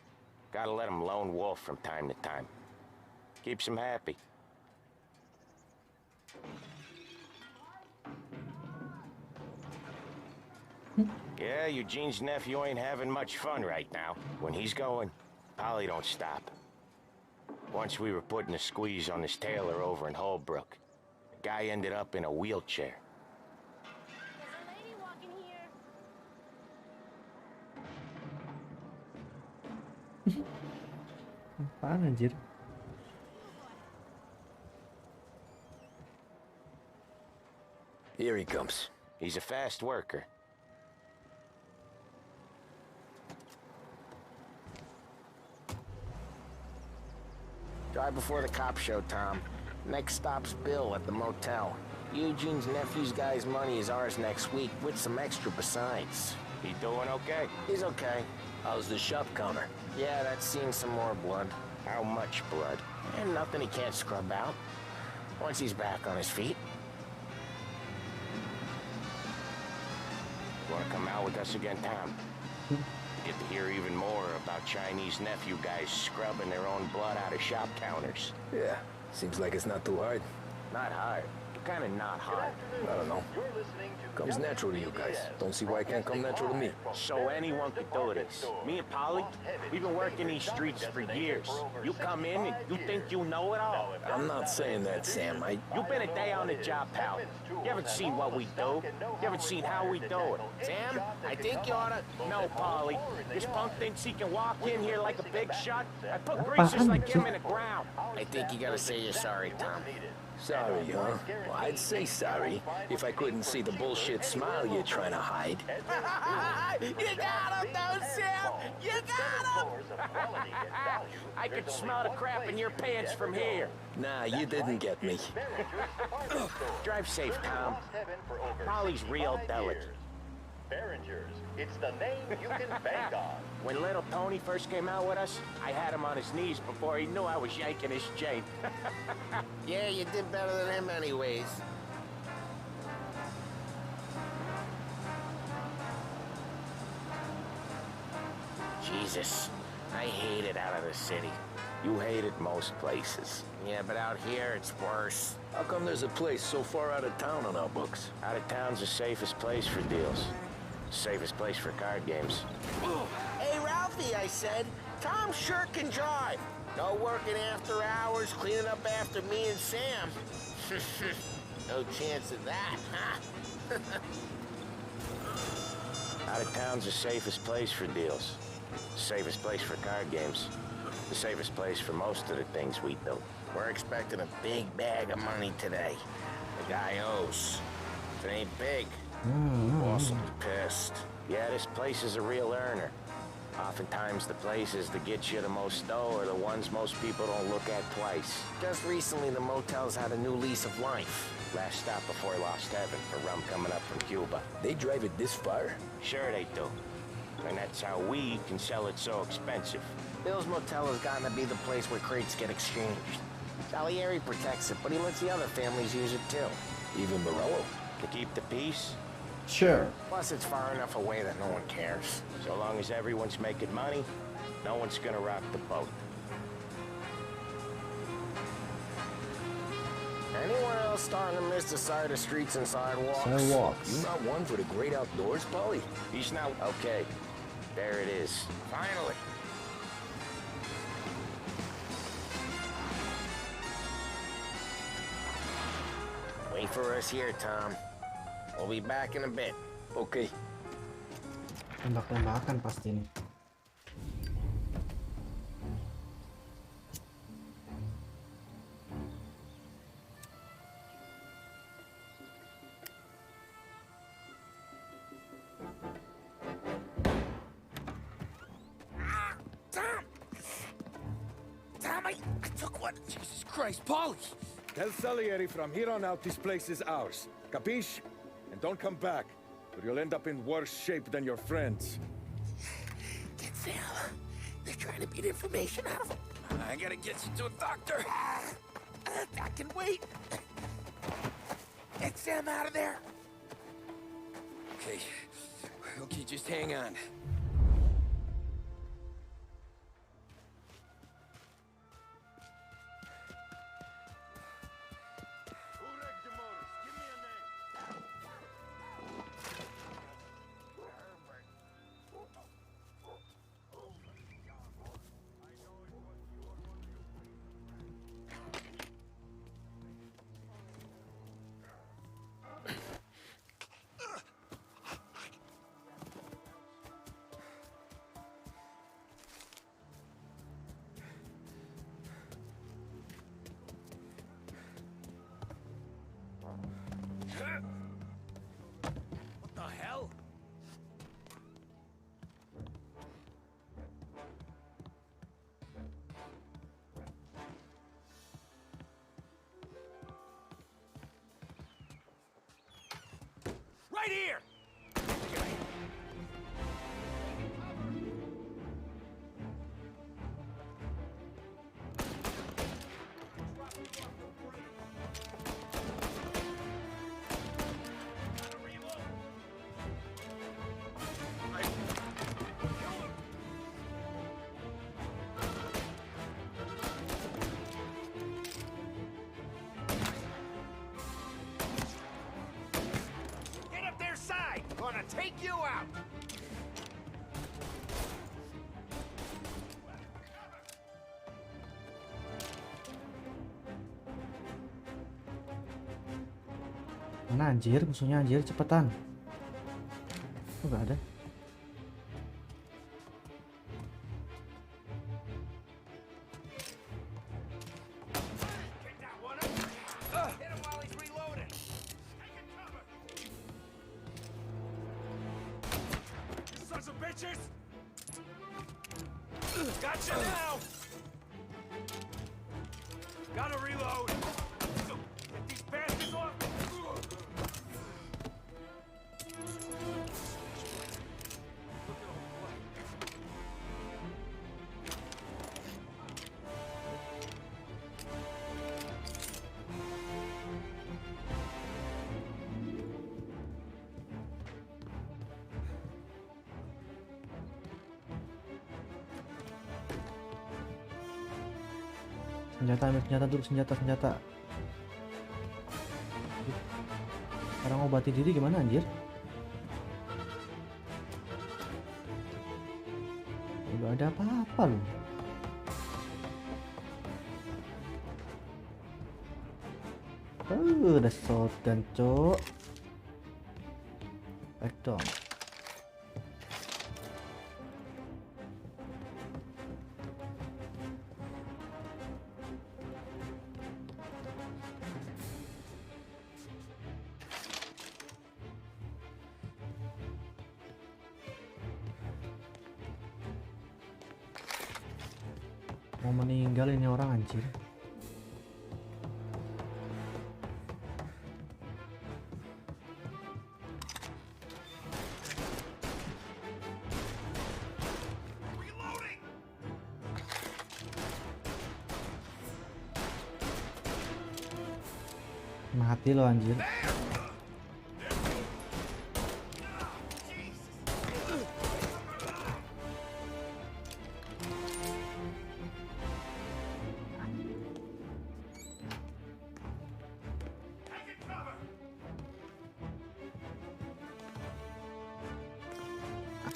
Gotta let him lone wolf from time to time. Keeps him happy. Yeah, Eugene's nephew ain't having much fun right now. When he's going, Polly don't stop. Once we were putting a squeeze on this tailor over in Holbrook. The guy ended up in a wheelchair. Apaan anjir? Here he comes. He's a fast worker. Drive before the cop show, Tom. Next stop's Bill at the motel. Eugene's nephew's guy's money is ours next week, with some extra besides. He doing okay? He's okay. How's the shop counter? Yeah, that's seen some more blood. How much blood? And nothing he can't scrub out. Once he's back on his feet. You wanna come out with us again, Tom? Get to hear even more about Chinese nephew guys scrubbing their own blood out of shop counters. Yeah, seems like it's not too hard. Not hard. Kinda not hard. I don't know. Comes natural to you guys. Don't see why it can't come natural to me. So anyone could do this. Me and Polly, we've been working these streets for years. You come in and you think you know it all. I'm not saying that, Sam. You've been a day on the job, pal. You haven't seen what we do. You haven't seen how we do it. Sam, I think you oughta... No, Polly. This punk thinks he can walk in here like a big shot. I put greasers like him in the ground. I think you gotta say you're sorry, Tom. Sorry, huh? Well, I'd say sorry if I couldn't see the bullshit smile you're trying to hide. You got him, though, Sam! You got him! I could smell the crap in your pants from here. Nah, you didn't get me. Drive safe, Tom. Polly's real delicate. Behringer's. It's the name you can bank on. When little Tony first came out with us, I had him on his knees before he knew I was yanking his chain. Yeah, you did better than him anyways. Jesus, I hate it out of the city. You hate it most places. Yeah, but out here, it's worse. How come there's a place so far out of town on our books? Out of town's the safest place for deals. Safest place for card games. Hey, Ralphie, I said, Tom sure can drive. No working after hours, cleaning up after me and Sam. No chance of that, huh? Out of town's the safest place for deals. Safest place for card games. The safest place for most of the things we do. We're expecting a big bag of money today. The guy owes. If it ain't big, boss will be pissed. Yeah, this place is a real earner. Oftentimes the places that get you the most dough are the ones most people don't look at twice. Just recently, the motel's had a new lease of life. Last stop before Lost Heaven for rum coming up from Cuba. They drive it this far? Sure they do. And that's how we can sell it so expensive. Bill's Motel has gotten to be the place where crates get exchanged. Salieri protects it, but he lets the other families use it too. Even Morello? To keep the peace? Sure. Plus, it's far enough away that no one cares. So long as everyone's making money, no one's gonna rock the boat. Anyone else starting to miss the sight of streets and sidewalks? You not one for the great outdoors, Polly? He's not... Okay. There it is. Finally. Wait for us here, Tom. We'll be back in a bit. Okay. Tembak-tembakan pasti nih. Tom, I took one. Jesus Christ, Polly! Tell Salieri from here on out this place is ours. Capiche? And don't come back, or you'll end up in worse shape than your friends. Get Sal. They're trying to beat information out of him. I gotta get you to a doctor. I can wait. Get Sam out of there. Okay. Okay, just hang on. What the hell? Right here! Get up their side! Gonna take you out! Mana anjir musuhnya anjir, cepetan. Oh, nggak ada. Hit him while he's reloading! You sons of bitches! Gotcha now! Gotta reload! Get these bastards off! Senjata, ambil senjata dulu, senjata. Sekarang obati diri gimana anjir? Udah ada apa-apa loh. Udah shotgun cok. Back dong. Mau meninggal ini orang anjir. Mati lo anjir.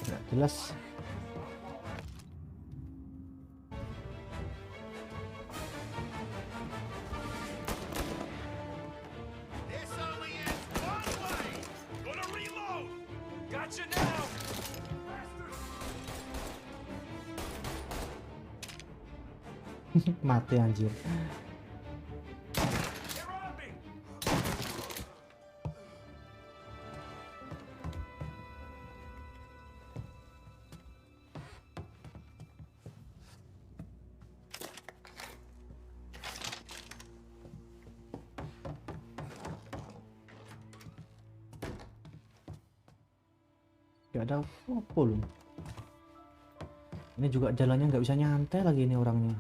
Nggak jelas. This only ends one way! Gonna reload! Gotcha now! Mati anjir. Gak ada apa loh. Ini juga jalannya nggak bisa nyantai lagi ini orangnya.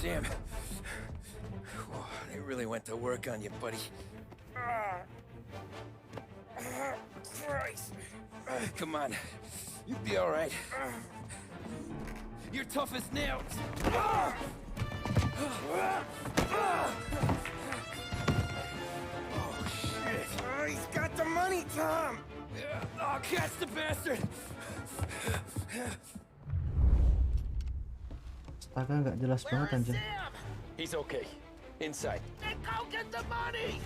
Sam, they really went to work on you, buddy. Christ. Come on, you'll be all right. You're tough as nails. Oh, shit. He's got the money, Tom. Oh, catch the bastard. Astaga, nggak jelas banget anjir. He's okay. Inside. Then go get the money.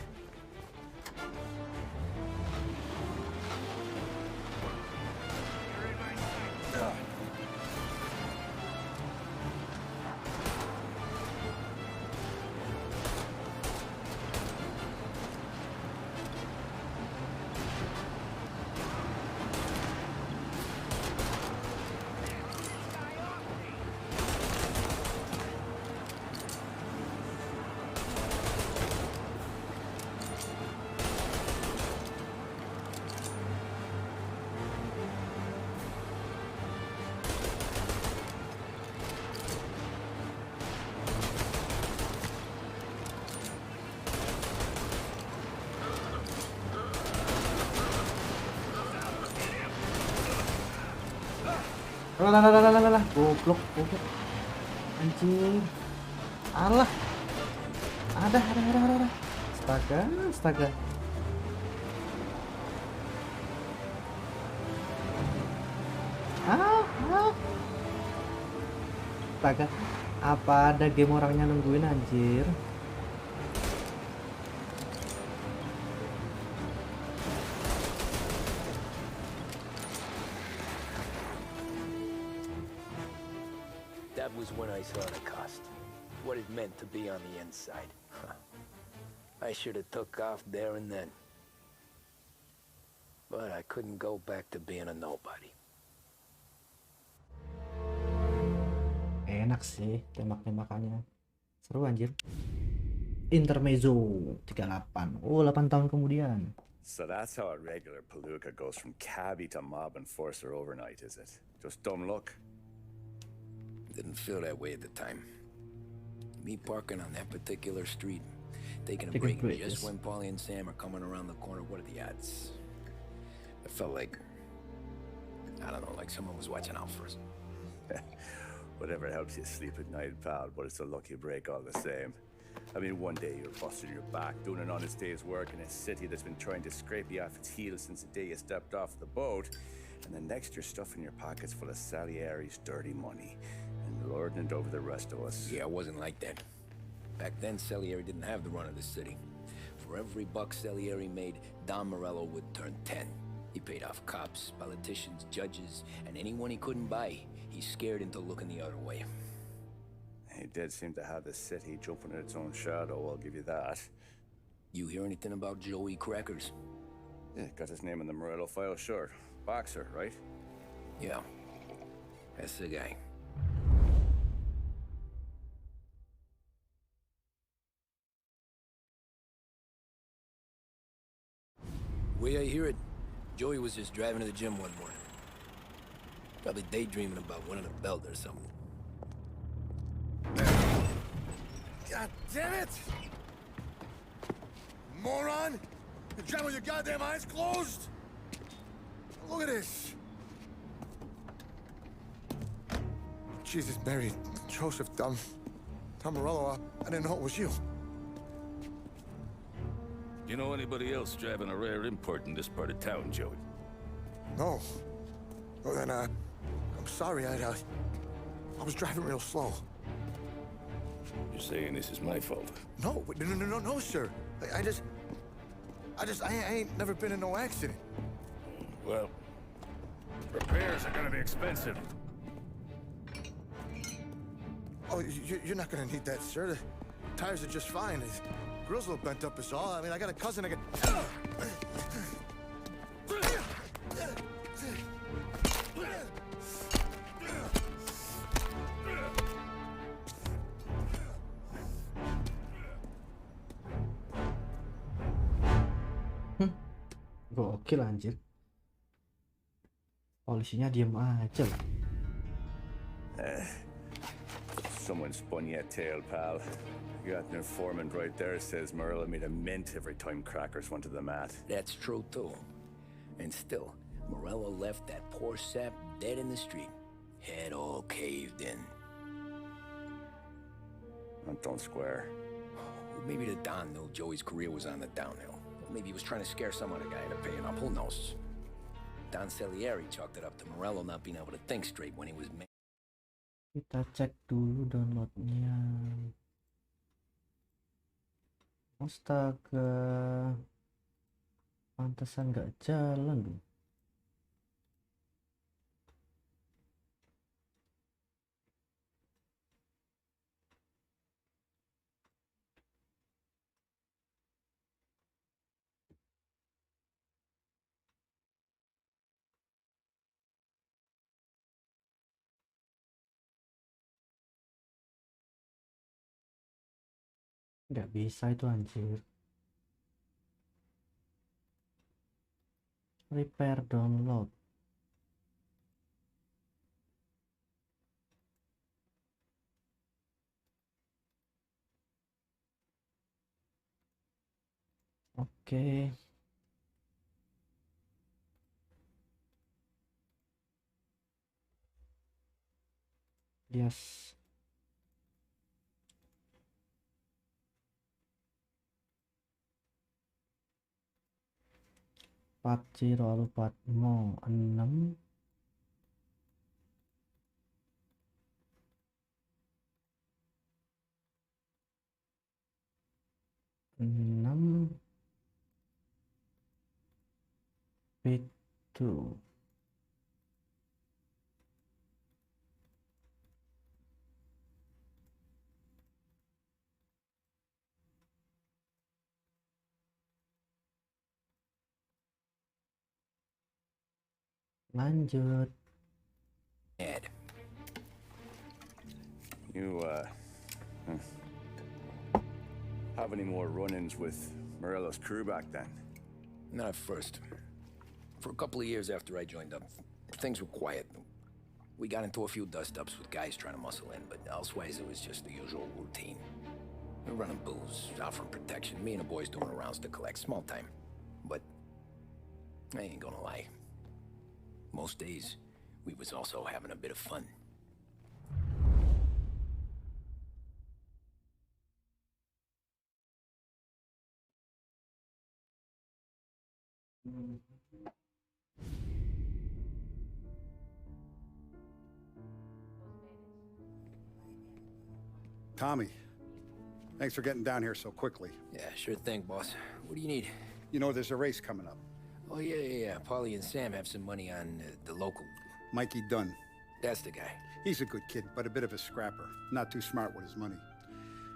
Lah, goblok. Anjir. Alah. Ada. Astaga. Astaga. Apa ada game orangnya nungguin anjir? That was when I saw the cost. What it meant to be on the inside. I should have took off there and then. But I couldn't go back to being a nobody. Enak sih tembak-tembakannya. Seru anjir. Intermezzo 38. Oh, 8 tahun kemudian. So that's how a regular palooka goes from cabbie to mob enforcer overnight, is it? Just dumb luck? Didn't feel that way at the time. Me parking on that particular street, taking a break just when Paulie and Sam are coming around the corner. What are the odds? I felt like, I don't know, like someone was watching out for us. Whatever helps you sleep at night, pal, but it's a lucky break all the same. I mean, one day you're busting your back, doing an honest day's work in a city that's been trying to scrape you off its heels since the day you stepped off the boat, and the next you're stuffing your pockets full of Salieri's dirty money and lording it over the rest of us. Yeah, it wasn't like that. Back then, Salieri didn't have the run of the city. For every buck Salieri made, Don Morello would turn 10. He paid off cops, politicians, judges, and anyone he couldn't buy, he scared into looking the other way. He did seem to have the city jumping in its own shadow, I'll give you that. You hear anything about Joey Crackers? Yeah, got his name in the Morello file, sure. Boxer, right? Yeah, that's the guy. The way I hear it, Joey was just driving to the gym one morning. Probably daydreaming about winning a belt or something. God damn it! Moron! You're driving with your goddamn eyes closed? Look at this! Jesus, Mary, Joseph, Tom Morello, I didn't know it was you. You know anybody else driving a rare import in this part of town, Joey? No. Well then, I'm sorry, I was driving real slow. You're saying this is my fault? No, no, sir. I ain't never been in no accident. Well, Repairs are gonna be expensive. Oh, you're not gonna need that, sir. The tires are just fine. His grill's a little bent up is all. I mean, I got a cousin I can... Gokil anjir. Polisinya diem aja lah. Someone spun you a tail, pal. You got an informant right there says Morello made a mint every time crackers went to the mat. That's true, too. And still, Morello left that poor sap dead in the street. Head all caved in. That don't square. Maybe the Don knew Joey's career was on the downhill. Maybe he was trying to scare some other guy into paying up. Who knows? Don Salieri chalked it up to Morello not being able to think straight when he was... Kita cek dulu downloadnya. Astaga, pantesan nggak jalan dong. Nggak bisa itu anjir. Repair download. Oke. Yes. Pat lalu pat mo 6 6 itu lanjut. Ed. You, have any more run-ins with Morello's crew back then? Not at first. For a couple of years after I joined up, things were quiet. We got into a few dust-ups with guys trying to muscle in, but elsewise it was just the usual routine. We were running booze, offering protection, me and the boys doing rounds to collect, small time. But I ain't gonna lie. Most days, we was also having a bit of fun. Tommy, thanks for getting down here so quickly. Yeah, sure thing, boss. What do you need? You know, there's a race coming up. Oh, yeah. Paulie and Sam have some money on the local. Mikey Dunn. That's the guy. He's a good kid, but a bit of a scrapper. Not too smart with his money.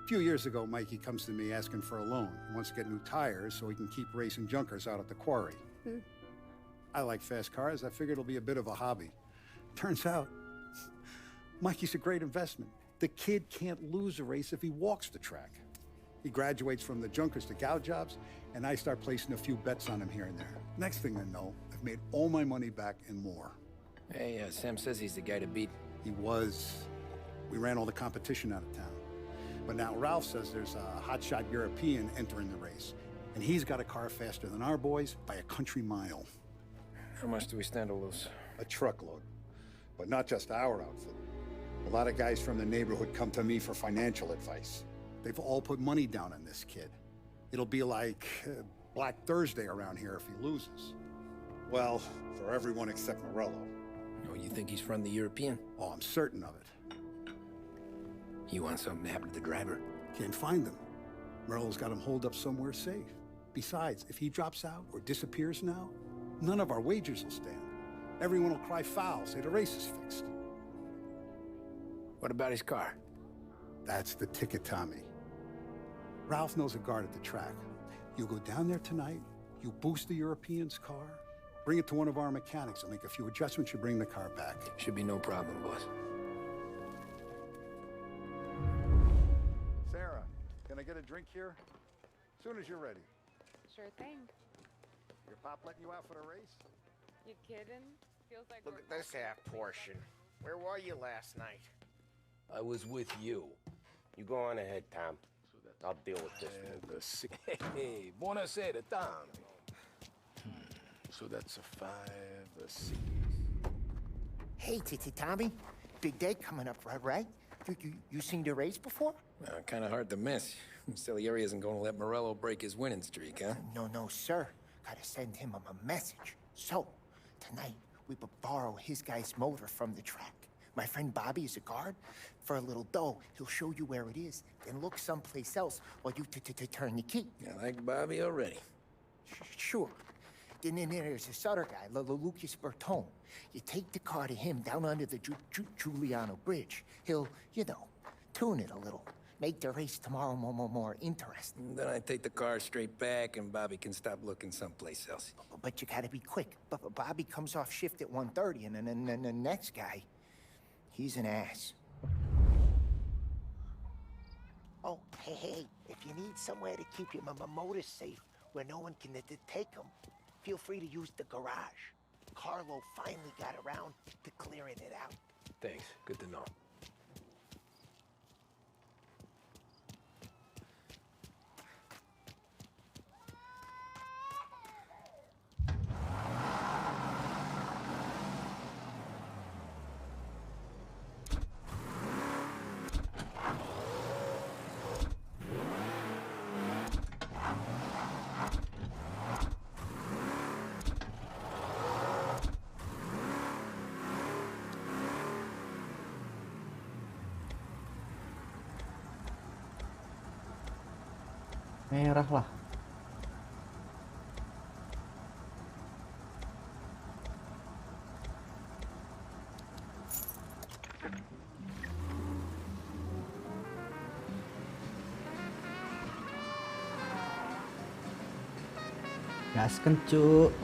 A few years ago, Mikey comes to me asking for a loan. He wants to get new tires so he can keep racing junkers out at the quarry. I like fast cars. I figured it'll be a bit of a hobby. Turns out, Mikey's a great investment. The kid can't lose a race if he walks the track. He graduates from the junkers to gal jobs, and I start placing a few bets on him here and there. Next thing I know, I've made all my money back and more. Hey, Sam says he's the guy to beat. He was. We ran all the competition out of town. But now Ralph says there's a hotshot European entering the race, and he's got a car faster than our boys by a country mile. How much do we stand to lose? A truckload. But not just our outfit. A lot of guys from the neighborhood come to me for financial advice. They've all put money down on this kid. It'll be like Black Thursday around here if he loses. Well, for everyone except Morello. Oh, you think he's from the European? Oh, I'm certain of it. You want something to happen to the driver? Can't find him. Morello's got him holed up somewhere safe. Besides, if he drops out or disappears now, none of our wagers will stand. Everyone will cry foul, say the race is fixed. What about his car? That's the ticket, Tommy. Ralph knows a guard at the track. You go down there tonight, you boost the European's car, bring it to one of our mechanics. I'll make a few adjustments, you bring the car back. Should be no problem, boss. Sarah, can I get a drink here? As soon as you're ready. Sure thing. Your pop letting you out for the race? You kidding? Feels like Look at this half portion. Where were you last night? I was with you. You go on ahead, Tom. I'll deal with this. Hey, buonasera, Tom. So that's a 5, a 6. Hey, Tommy. Big day coming up, right? You seen the race before? Kind of hard to miss. Salieri isn't going to let Morello break his winning streak, huh? No, sir. Gotta send him a message. So, tonight, we borrow his guy's motor from the track. My friend Bobby is a guard. For a little dough, he'll show you where it is, then look someplace else while you turn the key. I like Bobby already. Sure. Then there's this other guy, Lucas Bertone. You take the car to him down under the Giuliano Bridge. He'll, tune it a little. Make the race tomorrow more interesting. Then I take the car straight back and Bobby can stop looking someplace else. But you gotta be quick. Bobby comes off shift at 1:30, and then the next guy, he's an ass. Oh, hey, if you need somewhere to keep your motor safe where no one can take them, feel free to use the garage. Carlo finally got around to clearing it out. Thanks. Good to know. Merah lah. Gaskan cuk.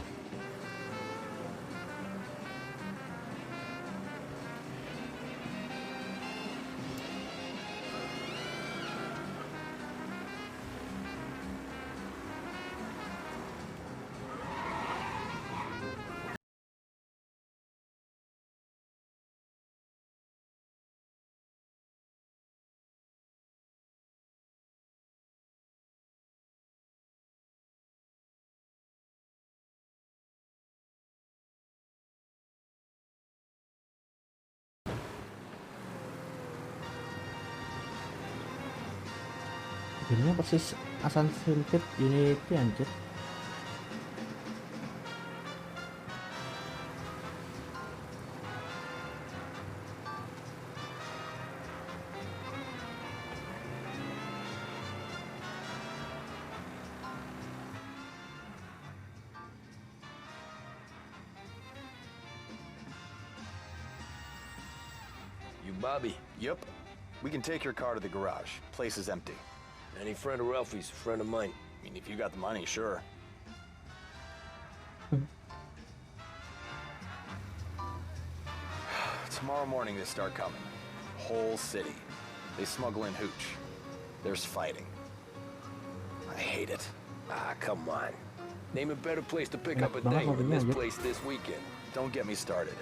Ini persis Assassin's Creed Unity anjir. You Bobby? Yep. We can take your car to the garage. Place is empty. Any friend of Ralphie's, friend of mine. I mean, if you got the money, sure. Tomorrow morning they start coming. Whole city. They smuggle in hooch. There's fighting. I hate it. Ah, come on. Name a better place to pick up a date than this place this weekend. Don't get me started.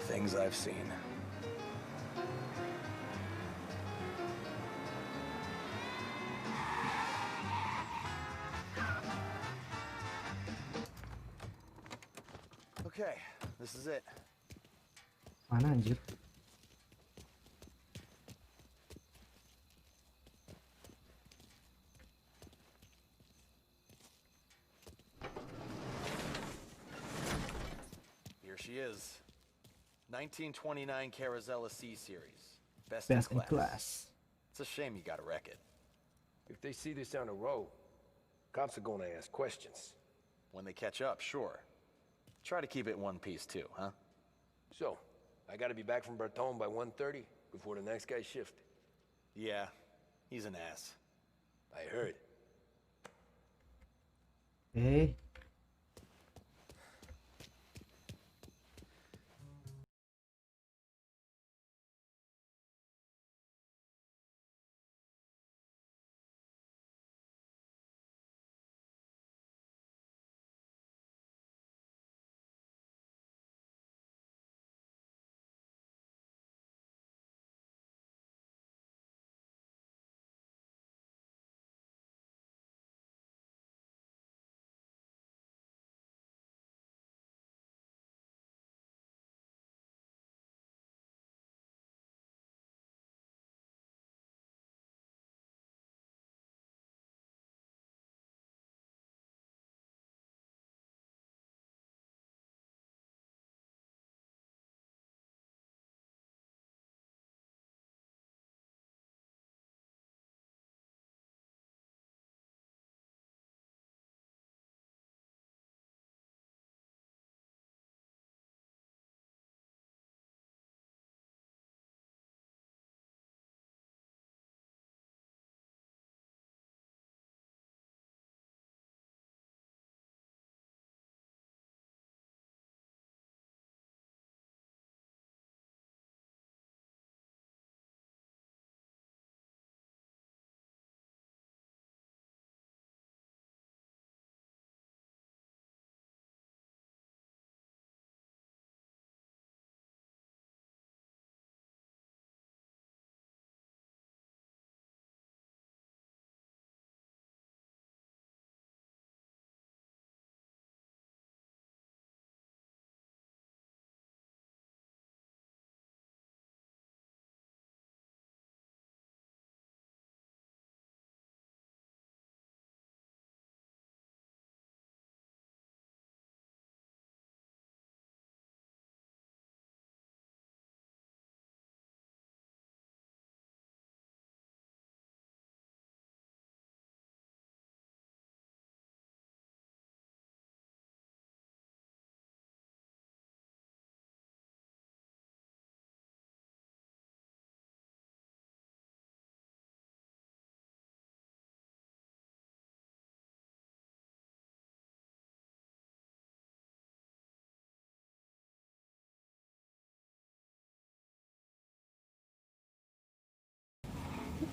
Things I've seen. Okay, this is it. Mana anjir? Here she is. 1929 Carazella C Series. Best Best in in class. class. It's a shame you gotta wreck it. If they see this on the road, cops are gonna ask questions. When they catch up, sure. Try to keep it in one piece too, huh? So, I gotta be back from Bertone by 1:30 before the next guy's shift. Yeah, he's an ass. I heard. Oke.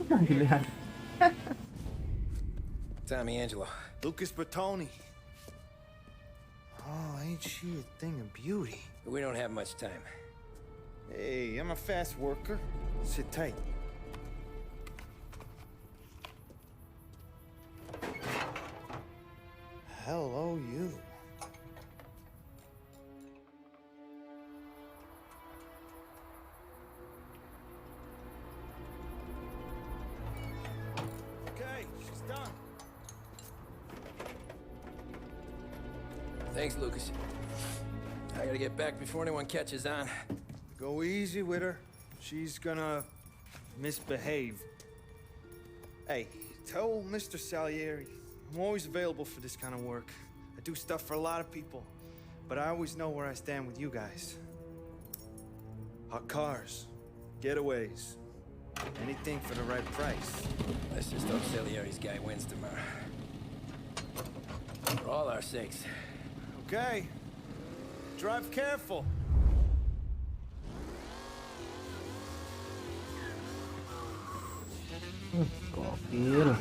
Panggilan. Tommy Angelo. Lucas Bertoni. Oh, ain't she a thing of beauty? We don't have much time. Hey, I'm a fast worker. Sit tight. Hello, you. Okay, she's done. Thanks, Lucas. I gotta get back before anyone catches on. Go easy with her. She's gonna misbehave. Hey, tell Mr. Salieri I'm always available for this kind of work. I do stuff for a lot of people, but I always know where I stand with you guys. Hot cars, getaways, anything for the right price. Let's just hope Salieri's guy wins tomorrow. For all our sakes. Okay. Drive careful. Gokil.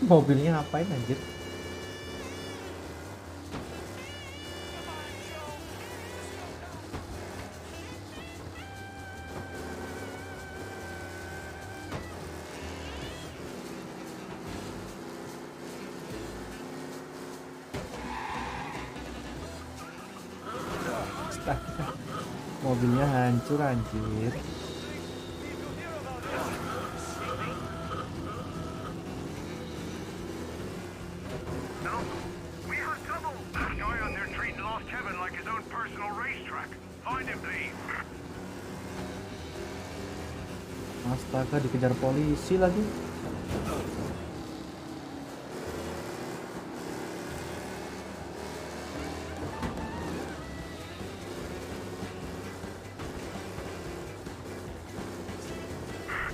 Mobilnya ngapain anjir? Mobilnya hancur anjir. lost heaven like his own personal racetrack. Find him, please. Astaga, dikejar polisi lagi.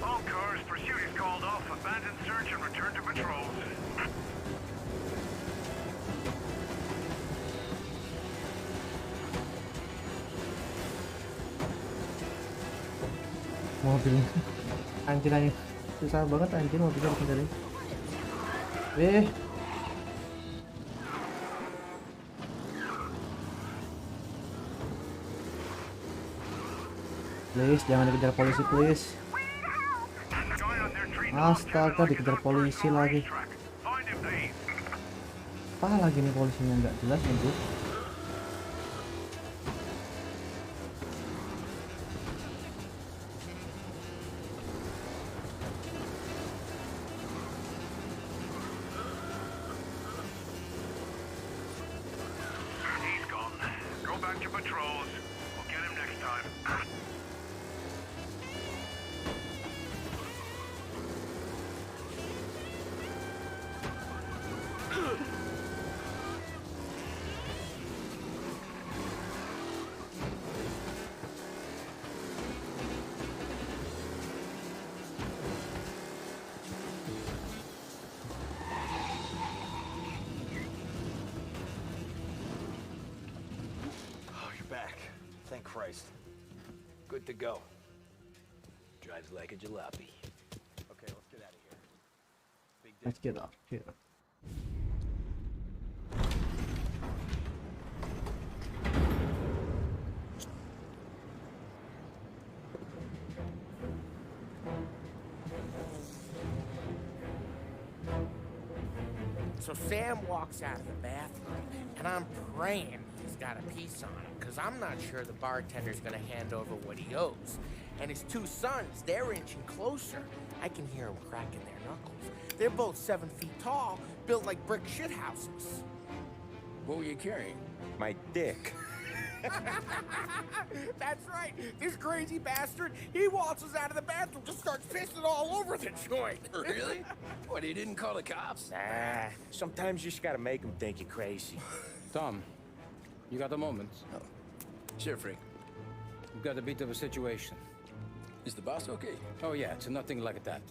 All cars, pursuit is called off. Abandon search and return to patrols. Mobil anjir susah banget anjir mobilnya sendiri. Please jangan dikejar polisi, please. Astaga, dikejar polisi lagi. Apa lagi nih polisinya, nggak jelas anjir. He's gone. Go back to patrols. We'll get him next time. Oh, you're back. Thank Christ. Good to go. Drives like a jalopy. Okay, let's get out of here. Big day. Let's get up here. So Sam walks out of the bathroom, and I'm praying he's got a piece on him, because I'm not sure the bartender's going to hand over what he owes. And his two sons, they're inching closer. I can hear them cracking their knuckles. They're both 7 feet tall, built like brick shithouses. What were you carrying? My dick. That's right. This crazy bastard, he waltzes out of the bathroom, just starts pissing all over the joint. Really? What, he didn't call the cops? Nah, sometimes you just gotta make them think you're crazy. Tom, you got a moment? Oh. Sure, Frank. We've got a bit of a situation. Is the boss okay? Oh yeah, it's nothing like that.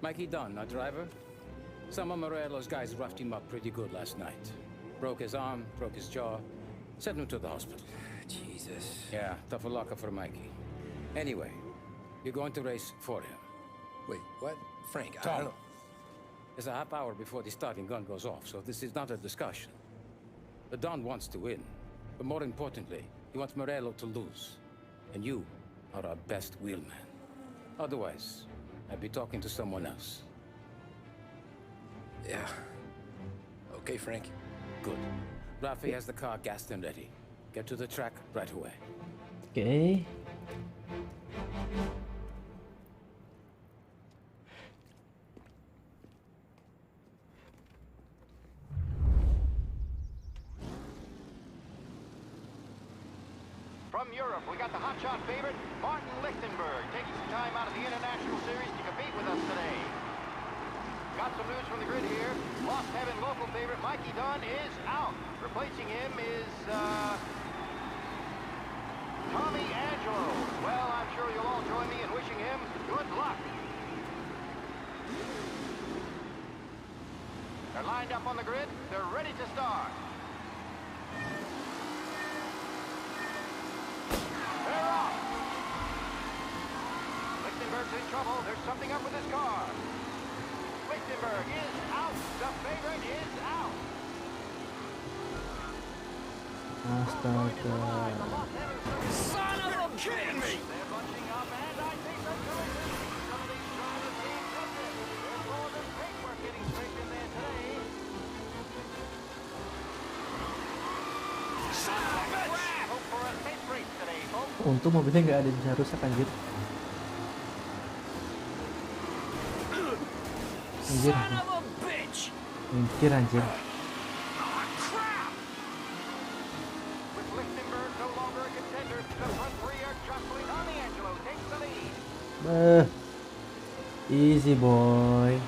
Mikey Dunn, our driver. Some of Morello's guys roughed him up pretty good last night. Broke his arm, broke his jaw. Sent him to the hospital. Jesus. Yeah, tough luck for Mikey. Anyway, you're going to race for him. Wait, what? Frank, I Tom, don't know. it's a half hour before the starting gun goes off, so this is not a discussion. The Don wants to win, but more importantly, he wants Morello to lose. And you are our best wheelman. Otherwise, I'd be talking to someone else. Yeah. Okay, Frank. Good. Rafi has the car gassed and ready. Get to the track right away. Okay. From Europe, we got the hotshot favorite, Martin Lichtenberg, taking some time out of the International Series to compete with us today. Got some news from the grid here. Lost Heaven local favorite Mikey Dunn is out. Replacing him is, Tommy Angelo. Well, I'm sure you'll all join me in wishing him good luck. They're lined up on the grid. They're ready to start. They're off. Lichtenberg's in trouble. There's something up with his car. Lichtenberg is out. The favorite is out. Astaga. Son of a kidding me! They're bunching up, and I think they're doing this. Some of these drivers being tempted. There's more than paintwork getting sprayed in there today. Son of a bitch! Hope for a safe race today, folks. Untung mobilnya nggak ada yang rusak anjir. Anjir. Son of a bitch! Mikir anjir. for a contender. The front three are jostling. Tommy Angelo takes the lead. Easy boy.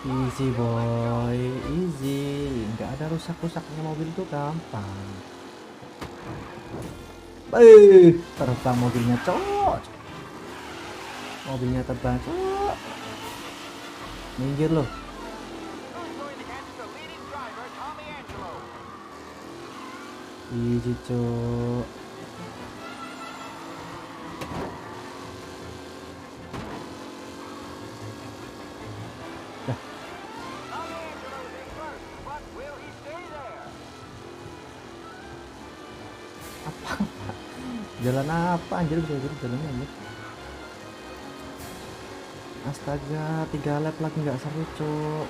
Easy boy, easy. Nggak ada rusak-rusaknya mobil tuh gampang. Terbang mobilnya, cok. Mobilnya terbang, cok. Minggir loh. Easy, cok. Jalan apa anjir, bisa gitu jalannya anjir. Astaga, 3 lap lagi nggak seru, cok.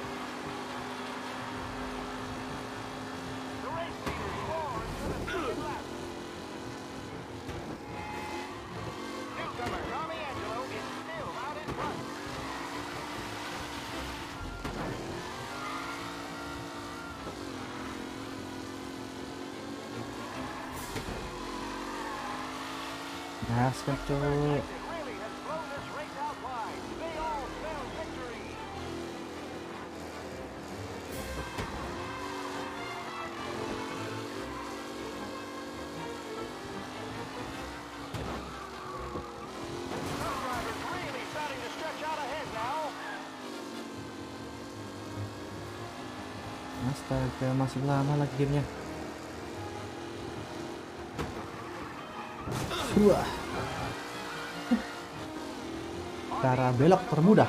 Gaskan, cok. Astaga, masih lama lagi gamenya. Wah. Cara belok termudah.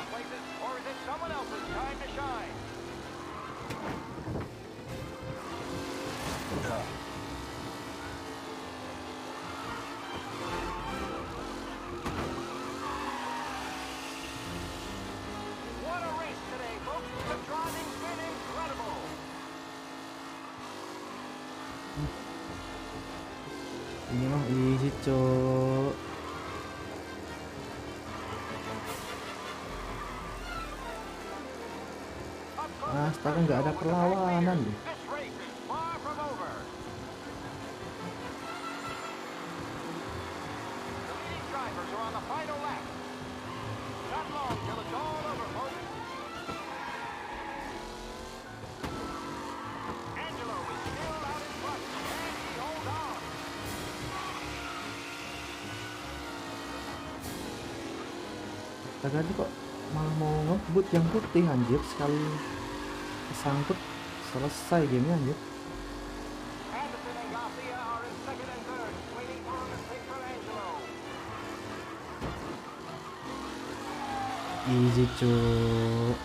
Ini mah easy, cok. Astaga, nggak ada perlawanan nih. Tadi kok malah mau ngebut yang putih anjir, sekali kesangkut selesai gamenya anjir. Easy, cuk.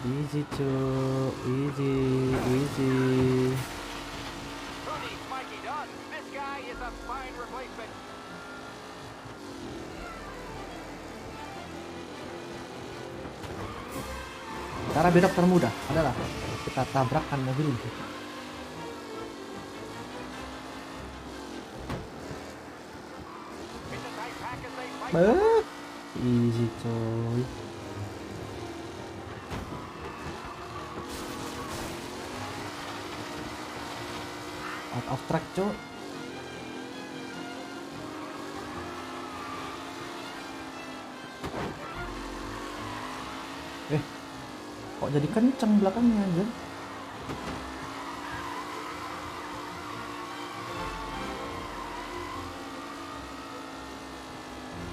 Easy, cuk. Easy, easy. Cara belok termudah adalah kita tabrakkan mobil itu. Easy, coy. Out of track, coy. Kok jadi kenceng belakangnya aja.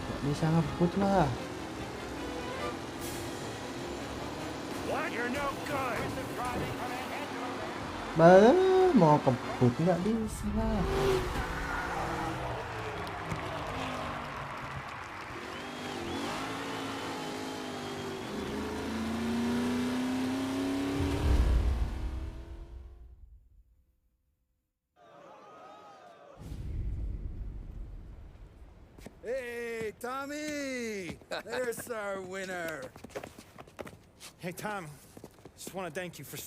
Gak bisa ngebut lah. Mau kebut nggak bisa lah. Hey, Tommy! There's our winner. Hey, Tom. Just want to thank you for